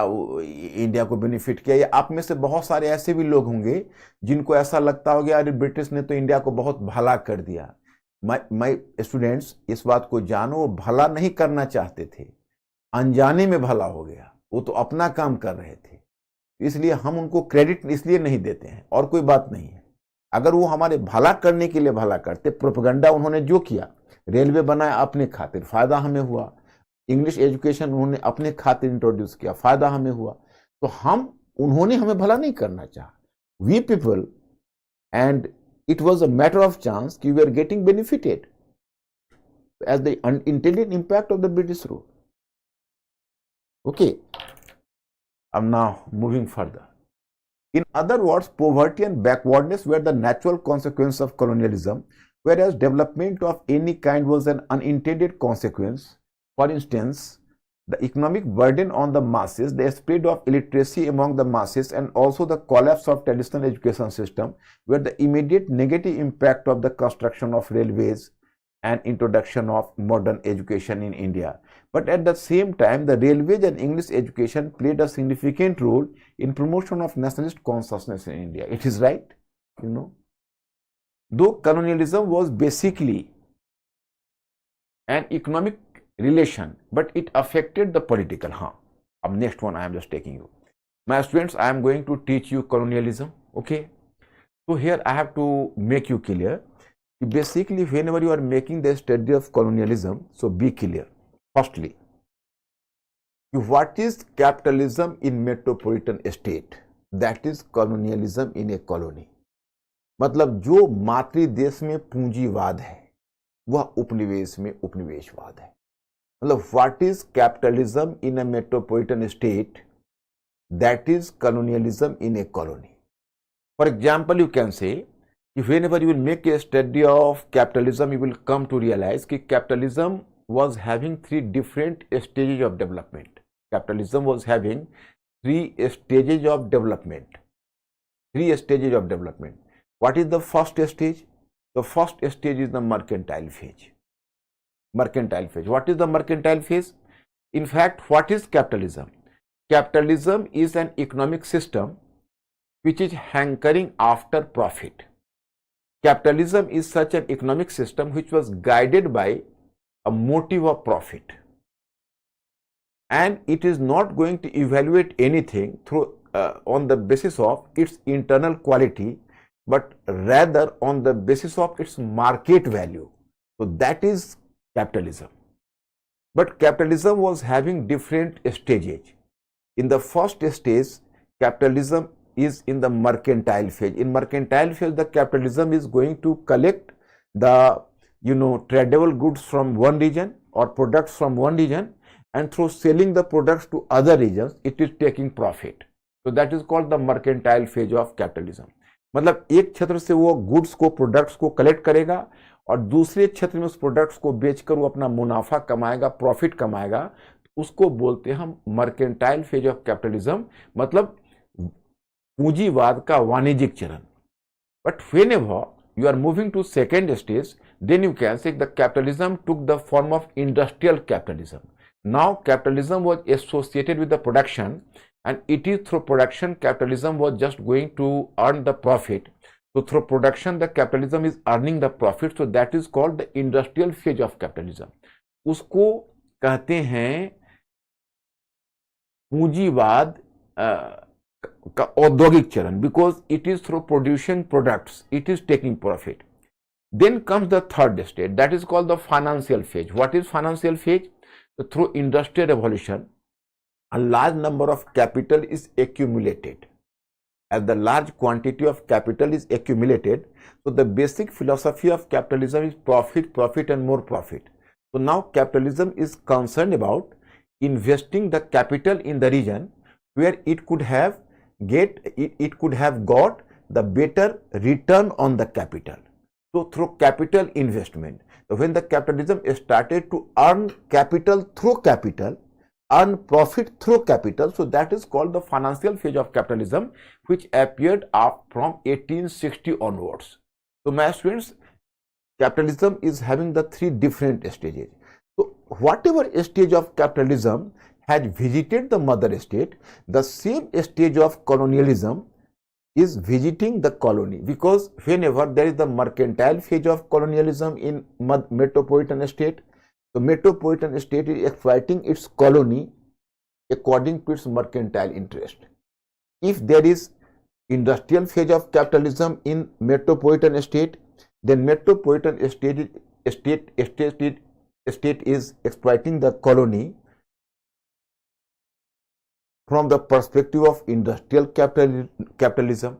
इंडिया को बेनिफिट किया? या आप में से बहुत सारे ऐसे भी लोग होंगे जिनको ऐसा लगता होगा अरे ब्रिटिश ने तो इंडिया को बहुत भला कर दिया। माय स्टूडेंट्स, इस बात को जानो, वो भला नहीं करना चाहते थे, अनजाने में भला हो गया, वो तो अपना काम कर रहे थे। इसलिए हम उनको क्रेडिट इसलिए नहीं देते हैं, और कोई बात नहीं है। अगर वो हमारे भला करने के लिए भला करते, प्रोपेगेंडा उन्होंने जो किया, रेलवे बनाया अपने खातिर, फायदा हमें हुआ। इंग्लिश एजुकेशन उन्होंने अपने खातिर इंट्रोड्यूस किया, फायदा हमें हुआ। तो उन्होंने हमें भला नहीं करना चाहा। We people, and it was a matter of chance कि we are getting benefited as the unintended impact of the British rule. Okay, I'm now moving further. In other words, poverty and backwardness were the natural consequence of colonialism, whereas development of any kind was an unintended consequence. For instance, the economic burden on the masses, the spread of illiteracy among the masses, and also the collapse of traditional education system were the immediate negative impact of the construction of railways and introduction of modern education in India. But at the same time, the railways and English education played a significant role in promotion of nationalist consciousness in India. It is right, Though colonialism was basically an economic relation, but it affected the political. Next one I am just taking you. My students, I am going to teach you colonialism. Okay. So here I have to make you clear. Basically, whenever you are making the study of colonialism, so be clear. Firstly, what is capitalism in metropolitan state? That is colonialism in a colony. मतलब जो मातृ देश में पूंजीवाद है वह उपनिवेश में उपनिवेशवाद है. मतलब what is capitalism in a metropolitan state? That is colonialism in a colony. For example, you can say, if whenever you will make a study of capitalism, you will come to realize that capitalism was having three different stages of development. Capitalism was having three stages of development. What is the first stage? The first stage is the mercantile phase. What is the mercantile phase? In fact, what is capitalism? Capitalism is an economic system which is hankering after profit. Capitalism is such an economic system which was guided by a motive of profit, and it is not going to evaluate anything through on the basis of its internal quality, but rather on the basis of its market value. So that is capitalism. But capitalism was having different stages. In the first stage, capitalism is in the mercantile phase. In mercantile phase, the capitalism is going to collect the tradable goods from one region or products from one region, and through selling the products to other regions, it is taking profit. So that is called the mercantile phase of capitalism. मतलब एक क्षेत्र से वो goods को, products को collect करेगा और दूसरे क्षेत्र में उस प्रोडक्ट्स को बेचकर वो अपना मुनाफा कमाएगा, प्रॉफिट कमाएगा. उसको बोलते हैं हम मर्केंटाइल फेज ऑफ कैपिटलिज्म, मतलब पूंजीवाद का वाणिज्यिक चरण. But whenever you are moving to second stage, then you can say the capitalism took the form of industrial capitalism. Now capitalism was associated with the production, and it is through production capitalism was just going to earn the profit. So through production the capitalism is earning the profit. So that is called the industrial phase of capitalism. उसको कहते हैं पूंजीवाद का औद्योगिक चरण, because it is through producing products it is taking profit. Then comes the third stage, that is called the financial phase. What is financial phase? So through industrial revolution, a large number of capital is accumulated. As the large quantity of capital is accumulated, so the basic philosophy of capitalism is profit, profit and more profit. So now capitalism is concerned about investing the capital in the region where it could have got the better return on the capital. So through capital investment, so when the capitalism started to earn capital through capital, earn profit through capital, so that is called the financial phase of capitalism, which appeared up from 1860 onwards. So my students, capitalism is having the three different stages. So whatever stage of capitalism had visited the mother state, the same stage of colonialism is visiting the colony, because whenever there is the mercantile phase of colonialism in metropolitan state, the metropolitan state is exploiting its colony according to its mercantile interest. if there is industrial phase of capitalism in metropolitan state, then metropolitan state is exploiting the colony from the perspective of industrial capitalism.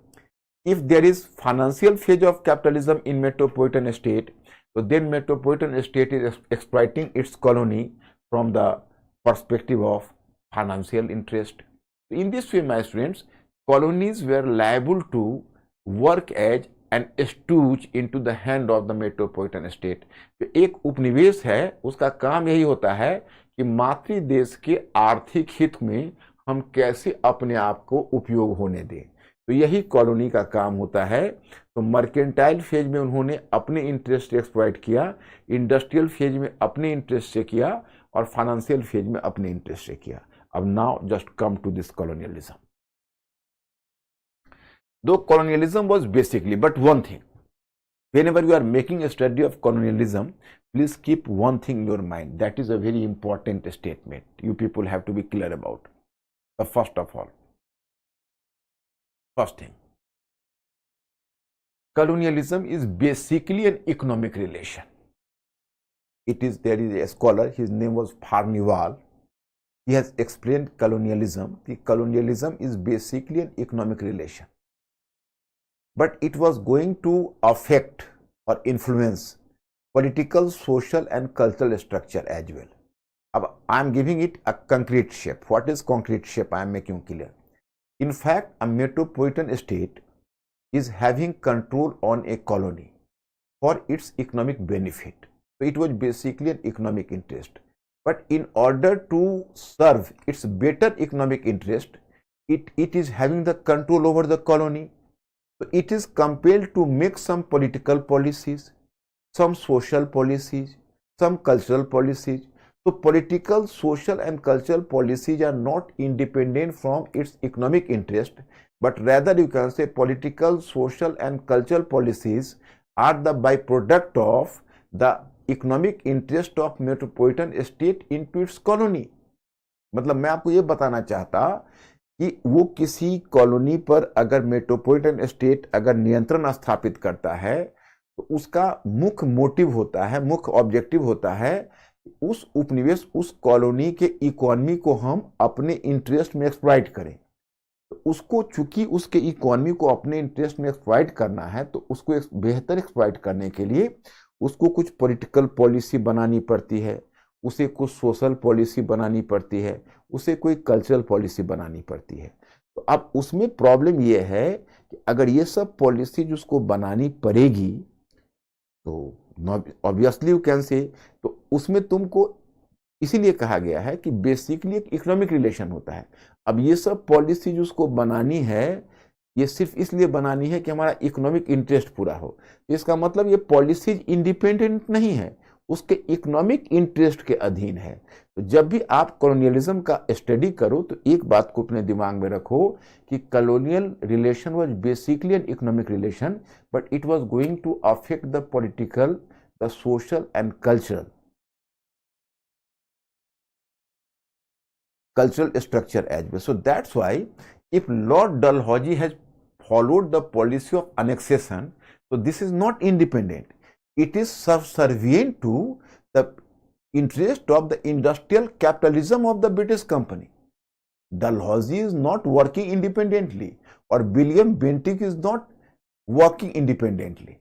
If there is financial phase of capitalism in metropolitan state, so then metropolitan state is exploiting its colony from the perspective of financial interest. In this way, my students, colonies were liable to work as an stooge into the hand of the metropolitan state. तो एक उपनिवेश है, उसका काम यही होता है कि मातृ देश के आर्थिक हित में हम कैसे अपने आप को उपयोग होने दें। तो यही कॉलोनी का काम होता है। तो मर्केंटाइल फेज में उन्होंने अपने इंटरेस्ट से एक्सप्लॉइट किया, इंडस्ट्रियल फेज में अपने इंटरेस्ट से किया, और फाइनेंशियल फेज में अपने इंटरेस्ट से किया। अब now just come to this colonialism. Though colonialism was basically, but one thing, whenever you are making a study of colonialism, please keep one thing in your mind. That is a very important statement. You people have to be clear about. The first of all, first thing, colonialism is basically an economic relation. It is, there is a scholar, his name was Farnival. He has explained colonialism. The colonialism is basically an economic relation, but it was going to affect or influence political, social and cultural structure as well. I am giving it a concrete shape. What is concrete shape? I am making clear. In fact, a metropolitan state is having control on a colony for its economic benefit. So it was basically an economic interest. But in order to serve its better economic interest, it is having the control over the colony. So it is compelled to make some political policies, some social policies, some cultural policies. So political, social and cultural policies are not independent from its economic interest, but rather you can say political, social and cultural policies are the byproduct of the economic interest of metropolitan state into its colony. मतलब मैं आपको ये बताना चाहता कि वो किसी colony पर अगर मेट्रोपॉलिटन स्टेट अगर नियंत्रण स्थापित करता है तो उसका मुख्य मोटिव होता है, मुख्य ऑब्जेक्टिव होता है उस उपनिवेश, उस कॉलोनी के इकोनॉमी को हम अपने इंटरेस्ट में एक्सप्लॉइट करें। तो उसको चूंकि उसके इकोनॉमी को अपने इंटरेस्ट में एक्सप्लॉइट करना है, तो उसको बेहतर एक्सप्लॉइट करने के लिए उसको कुछ पॉलिटिकल पॉलिसी बनानी पड़ती है, उसे कुछ सोशल पॉलिसी बनानी पड़ती है, उसे कोई कल्चरल पॉलिसी बनानी पड़ती है। तो अब उसमें प्रॉब्लम ये है कि अगर ये सब पॉलिसी उसको बनानी पड़ेगी तो ऑब्वियसली यू कैन से, तो उसमें तुमको इसीलिए कहा गया है कि बेसिकली एक इकोनॉमिक रिलेशन होता है। अब ये सब पॉलिसी उसको बनानी है, ये सिर्फ इसलिए बनानी है कि हमारा इकोनॉमिक इंटरेस्ट पूरा हो। इसका मतलब ये पॉलिसीज इंडिपेंडेंट नहीं है, उसके इकोनॉमिक इंटरेस्ट के अधीन है। तो जब भी आप कॉलोनियलिज्म का स्टडी करो तो एक बात को अपने दिमाग में रखो कि colonial relation was basically an economic relation, but it was going to affect the political, the social and cultural structure as well. So that's why if Lord Dalhousie has followed the policy of annexation, so this is not independent. It is subservient to the interest of the industrial capitalism of the British company. Dalhousie is not working independently, or William Bentinck is not working independently.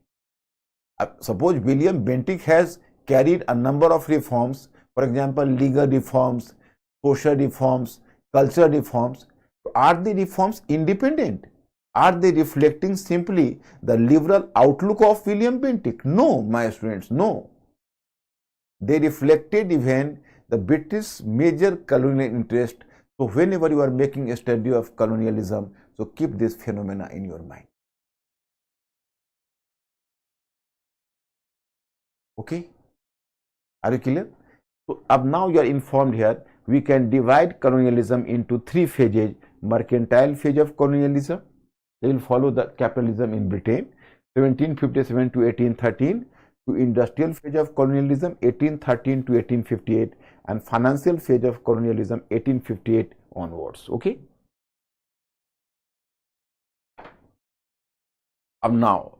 Suppose William Bentinck has carried a number of reforms, for example, legal reforms, social reforms, cultural reforms. Are the reforms independent? Are they reflecting simply the liberal outlook of William Bentinck? No, my students, no. They reflected even the British major colonial interest. So whenever you are making a study of colonialism, so keep this phenomena in your mind. Okay? Are you clear? So up now you are informed here. We can divide colonialism into three phases. Mercantile phase of colonialism, they will follow the capitalism in Britain, 1757 to 1813, to industrial phase of colonialism, 1813 to 1858, and financial phase of colonialism, 1858 onwards. Okay. अब now,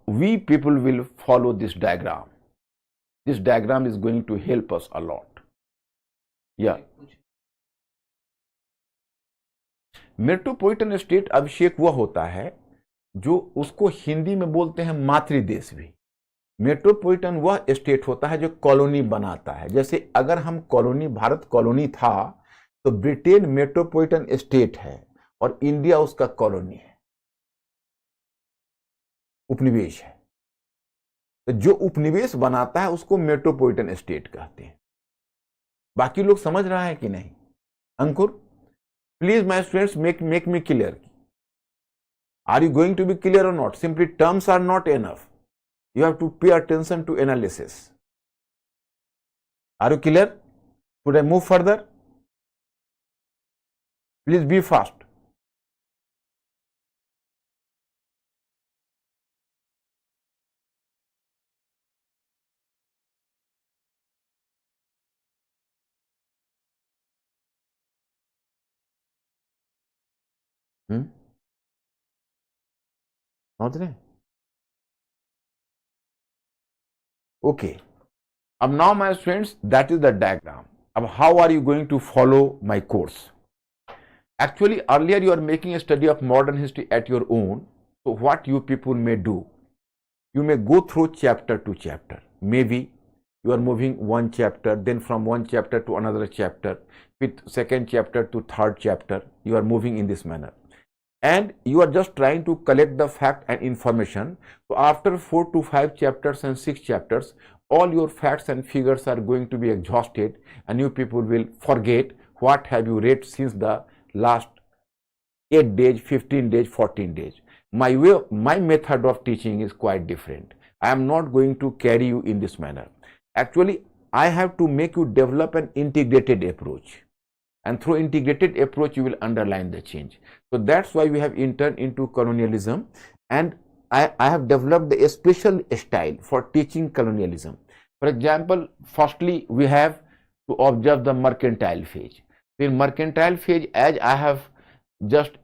we people will follow this diagram. This diagram is going to help us a lot. Yeah. Metropolitan state Abhishek वह होता है जो उसको हिंदी में बोलते हैं मातृदेश भी। मेट्रोपॉलिटन वह स्टेट होता है जो कॉलोनी बनाता है। जैसे अगर हम कॉलोनी, भारत कॉलोनी था, तो ब्रिटेन मेट्रोपॉलिटन स्टेट है और इंडिया उसका कॉलोनी है, उपनिवेश है। तो जो उपनिवेश बनाता है उसको मेट्रोपॉलिटन स्टेट कहते हैं। बाकी लोग समझ रहा है कि नहीं? Ankur, please my students, make me clear. Are you going to be clear or not? Simply terms are not enough. You have to pay attention to analysis. Are you clear? Should I move further? Please be fast. समझ रहे? Okay. Now my students, that is the diagram. How are you going to follow my course? Actually, earlier you are making a study of modern history at your own. So what you people may do, you may go through chapter to chapter. Maybe you are moving one chapter, then from one chapter to another chapter, with second chapter to third chapter, you are moving in this manner. And you are just trying to collect the fact and information. So after 4 to 5 chapters and 6 chapters, all your facts and figures are going to be exhausted, and you people will forget what have you read since the last 8 days, 15 days, 14 days. My method of teaching is quite different. I am not going to carry you in this manner. Actually, I have to make you develop an integrated approach. And through integrated approach, you will underline the change. So that's why we have entered into colonialism, and I have developed a special style for teaching colonialism. For example, firstly, we have to observe the mercantile phase. In mercantile phase, as I have just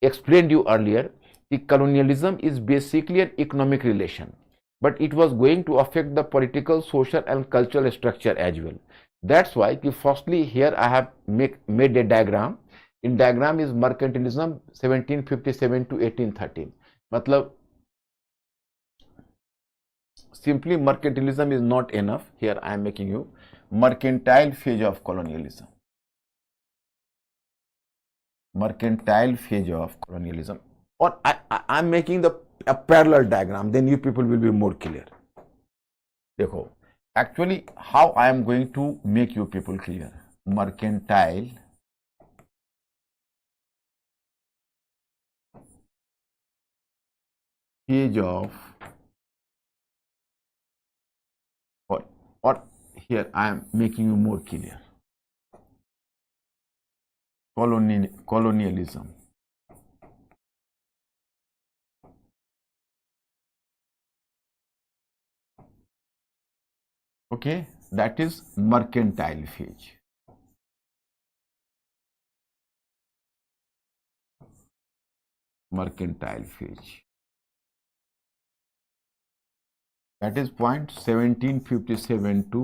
explained you earlier, the colonialism is basically an economic relation, but it was going to affect the political, social and cultural structure as well. That's why firstly here I have made a diagram. In diagram is mercantilism 1757 to 1813. मतलब simply mercantilism is not enough. Here I am making you mercantile phase of colonialism. Mercantile phase of colonialism. Or I am making a parallel diagram. Then you people will be more clear. देखो, actually how I am going to make you people clear. Mercantile phase of, or here I am making you more clear. Colonialism. Okay, that is mercantile phase. Mercantile phase. That is point 1757 to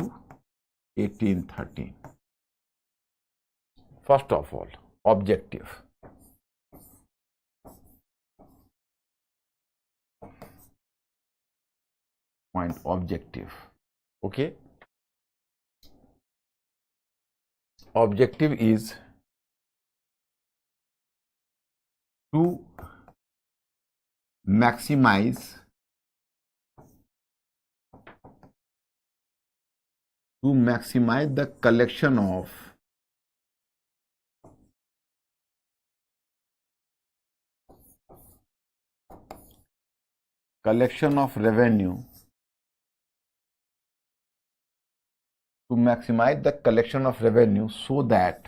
1813. First of all, objective. Point objective. Okay. Objective is to maximize the collection of revenue, to maximize the collection of revenue so that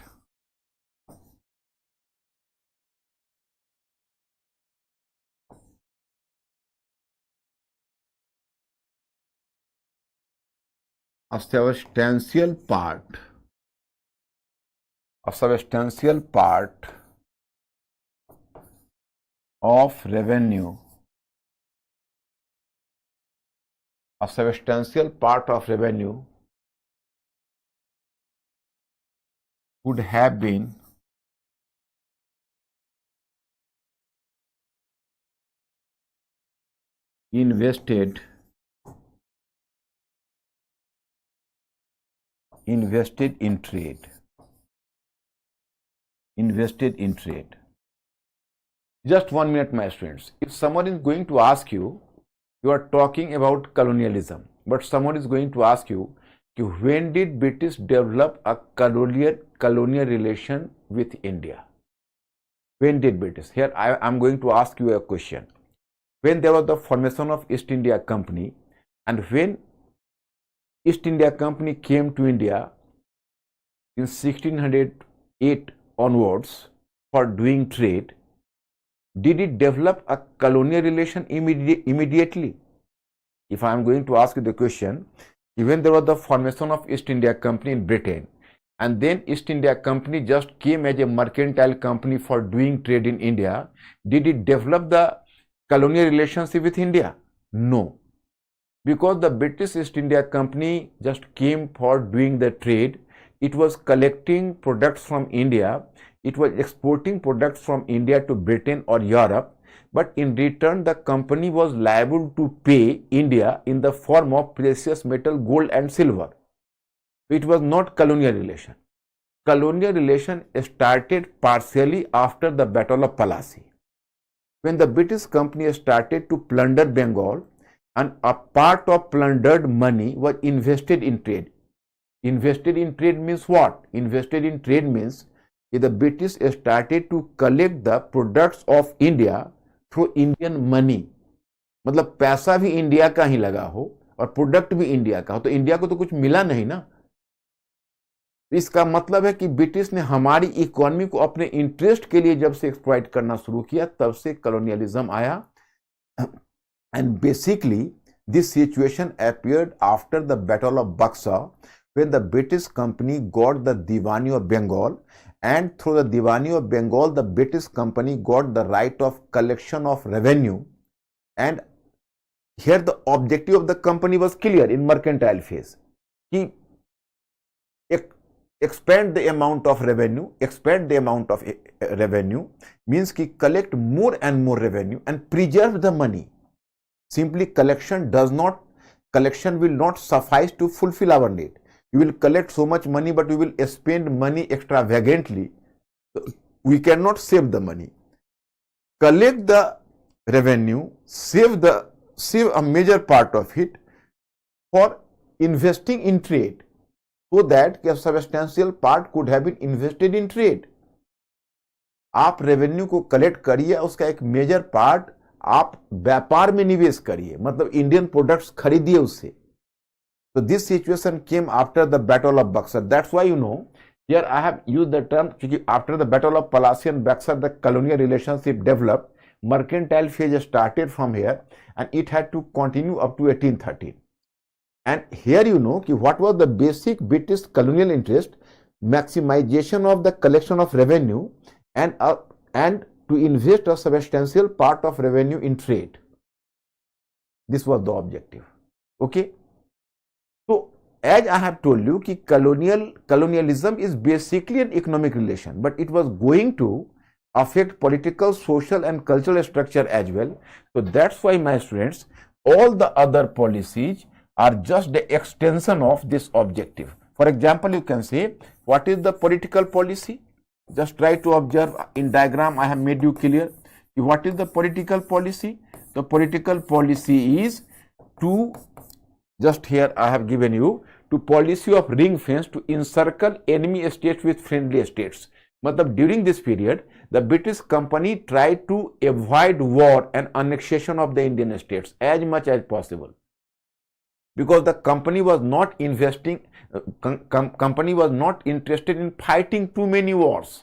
a substantial part of revenue, a substantial part of revenue would have been invested in trade. Just 1 minute, my students. If someone is going to ask you, you are talking about colonialism, but someone is going to ask you, when did British develop a colonial relation with India? When did British? Here I am going to ask you a question. When there was the formation of East India Company, and when East India Company came to India in 1608 onwards for doing trade, did it develop a colonial relation immediately? If I am going to ask you the question, when there was the formation of East India Company in Britain, and then East India Company just came as a mercantile company for doing trade in India, did it develop the colonial relationship with India? No. Because the British East India Company just came for doing the trade, it was collecting products from India, it was exporting products from India to Britain or Europe, but in return the company was liable to pay India in the form of precious metal, gold and silver. It was not colonial relation. Colonial relation started partially after the Battle of Plassey, when the British company started to plunder Bengal, and a part of plundered money was invested in trade. Invested in trade means what? Invested in trade means the British started to collect the products of India through Indian money. मतलब पैसा भी India का ही लगा हो और product भी India का हो, तो इंडिया को तो कुछ मिला नहीं ना। इसका मतलब है कि ब्रिटिश ने हमारी इकोनॉमी को अपने इंटरेस्ट के लिए जब से एक्सप्लॉइट करना शुरू किया, तब से कॉलोनियलिज्म आया। And basically this situation appeared after the Battle of Buxar, when the British company got the Diwani of Bengal, and through the Diwani of Bengal the British company got the right of collection of revenue, and here the objective of the company was clear in mercantile phase, कि expand the amount of revenue, means कि collect more and more revenue and preserve the money. Simply collection will not suffice to fulfill our need. You will collect so much money, but you will spend money extravagantly. We cannot save the money. Collect the revenue, save a major part of it for investing in trade, so that a substantial part could have been invested in trade. आप revenue को collect करिए, उसका एक major part आप व्यापार में निवेश करिए, मतलब इंडियन प्रोडक्ट्स खरीदिए उससे। तो this situation came after the battle of Buxar. That's why you know here I have used the term, क्योंकि after the battle of Plassey and Buxar the colonial relationship developed, mercantile phase started from here and it had to continue up to 1813. And here you know what was the basic British colonial interest: maximization of the collection of revenue and to invest a substantial part of revenue in trade. This was the objective. Okay. So as I have told you, colonialism is basically an economic relation, but it was going to affect political, social and cultural structure as well. So that's why, my students, all the other policies are just the extension of this objective. For example, you can say, what is the political policy? Just try to observe in diagram. I have made you clear. What is the political policy? The political policy is to, just here I have given you, to policy of ring fence to encircle enemy states with friendly states. मतलब during this period, the British company tried to avoid war and annexation of the Indian states as much as possible, because the company was not investing, company was not interested in fighting too many wars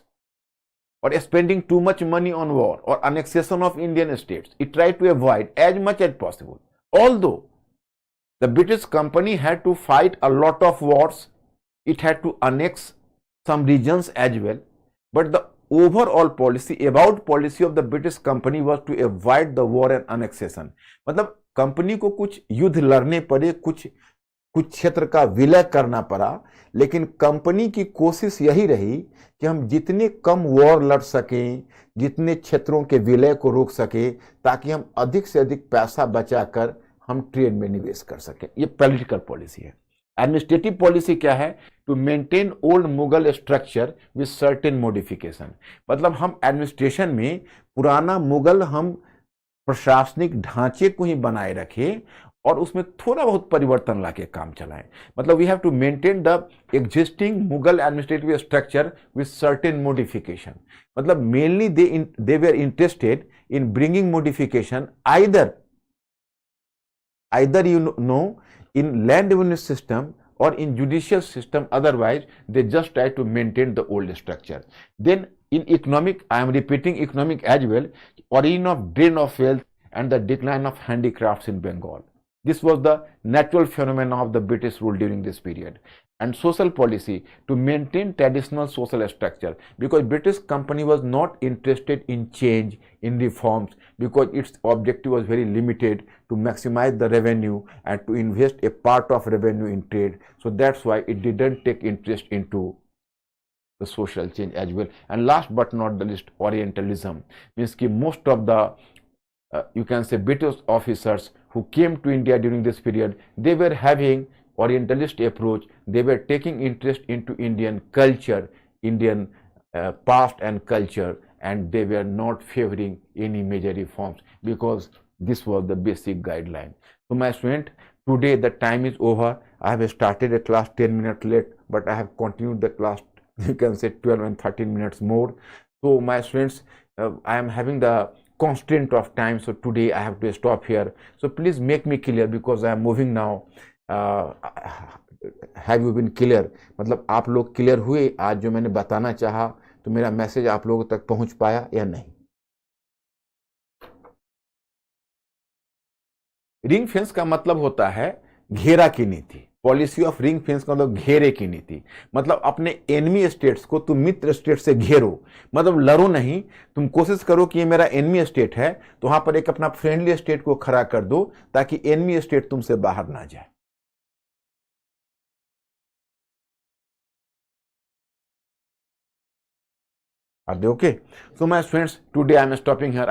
or spending too much money on war or annexation of Indian states. It tried to avoid as much as possible. Although the British company had to fight a lot of wars, it had to annex some regions as well, but the overall policy about policy of the British company was to avoid the war and annexation. मतलब company को कुछ युद्ध लड़ने पड़े, कुछ क्षेत्र का विलय करना पड़ा, लेकिन कंपनी की कोशिश यही रही कि हम जितने कम वॉर लड़ सकें, जितने क्षेत्रों के विलय को रोक सके, ताकि हम अधिक से अधिक पैसा बचाकर हम ट्रेड में निवेश कर सकें. ये पॉलिटिकल पॉलिसी है. एडमिनिस्ट्रेटिव पॉलिसी क्या है? To maintain old Mughal structure with certain modification. मतलब हम एडमिनिस्ट्रेशन में पुराना मुगल हम प्रशासनिक ढांचे को ही बनाए रखें और उसमें थोड़ा बहुत परिवर्तन लाके काम चलाएं. मतलब we have to maintain the existing Mughal administrative structure with certain modification. मतलब mainly they were interested in bringing modification either in land revenue system or in judicial system. Otherwise they just try to maintain the old structure. Then in economic, I am repeating economic as well, origin of drain of wealth and the decline of handicrafts in Bengal. This was the natural phenomenon of the British rule during this period. And social policy, to maintain traditional social structure, because British company was not interested in change, in reforms, because its objective was very limited, to maximize the revenue and to invest a part of revenue in trade. So that's why it didn't take interest into the social change as well. And last but not the least, Orientalism means that most of the you can say British officers who came to India during this period, they were having Orientalist approach. They were taking interest into Indian culture, Indian past and culture, and they were not favoring any major reforms, because this was the basic guideline. So my student, today the time is over. I have started a class 10 minutes late, but I have continued the class, you can say 12 and 13 minutes more. So my students, I am having the constraint of time, so today I have to stop here. So please make me clear, because I am moving now. Have you been clear? मतलब आप लोग clear हुए आज जो मैंने बताना चाहा? तो मेरा मैसेज आप लोगों तक पहुंच पाया या नहीं? रिंग फेंस का मतलब होता है घेरा की नीति. पॉलिसी ऑफ रिंग फेंस का मतलब घेरे की नीति. मतलब अपने एनिमी स्टेट्स को तुम मित्र स्टेट से घेरो. मतलब लड़ो नहीं, तुम कोशिश करो कि ये मेरा एनिमी स्टेट है, तो वहां पर एक अपना फ्रेंडली स्टेट को खड़ा कर दो, ताकि एनिमी स्टेट तुमसे बाहर ना जाए. Are they okay? So my friends, today I am stopping here.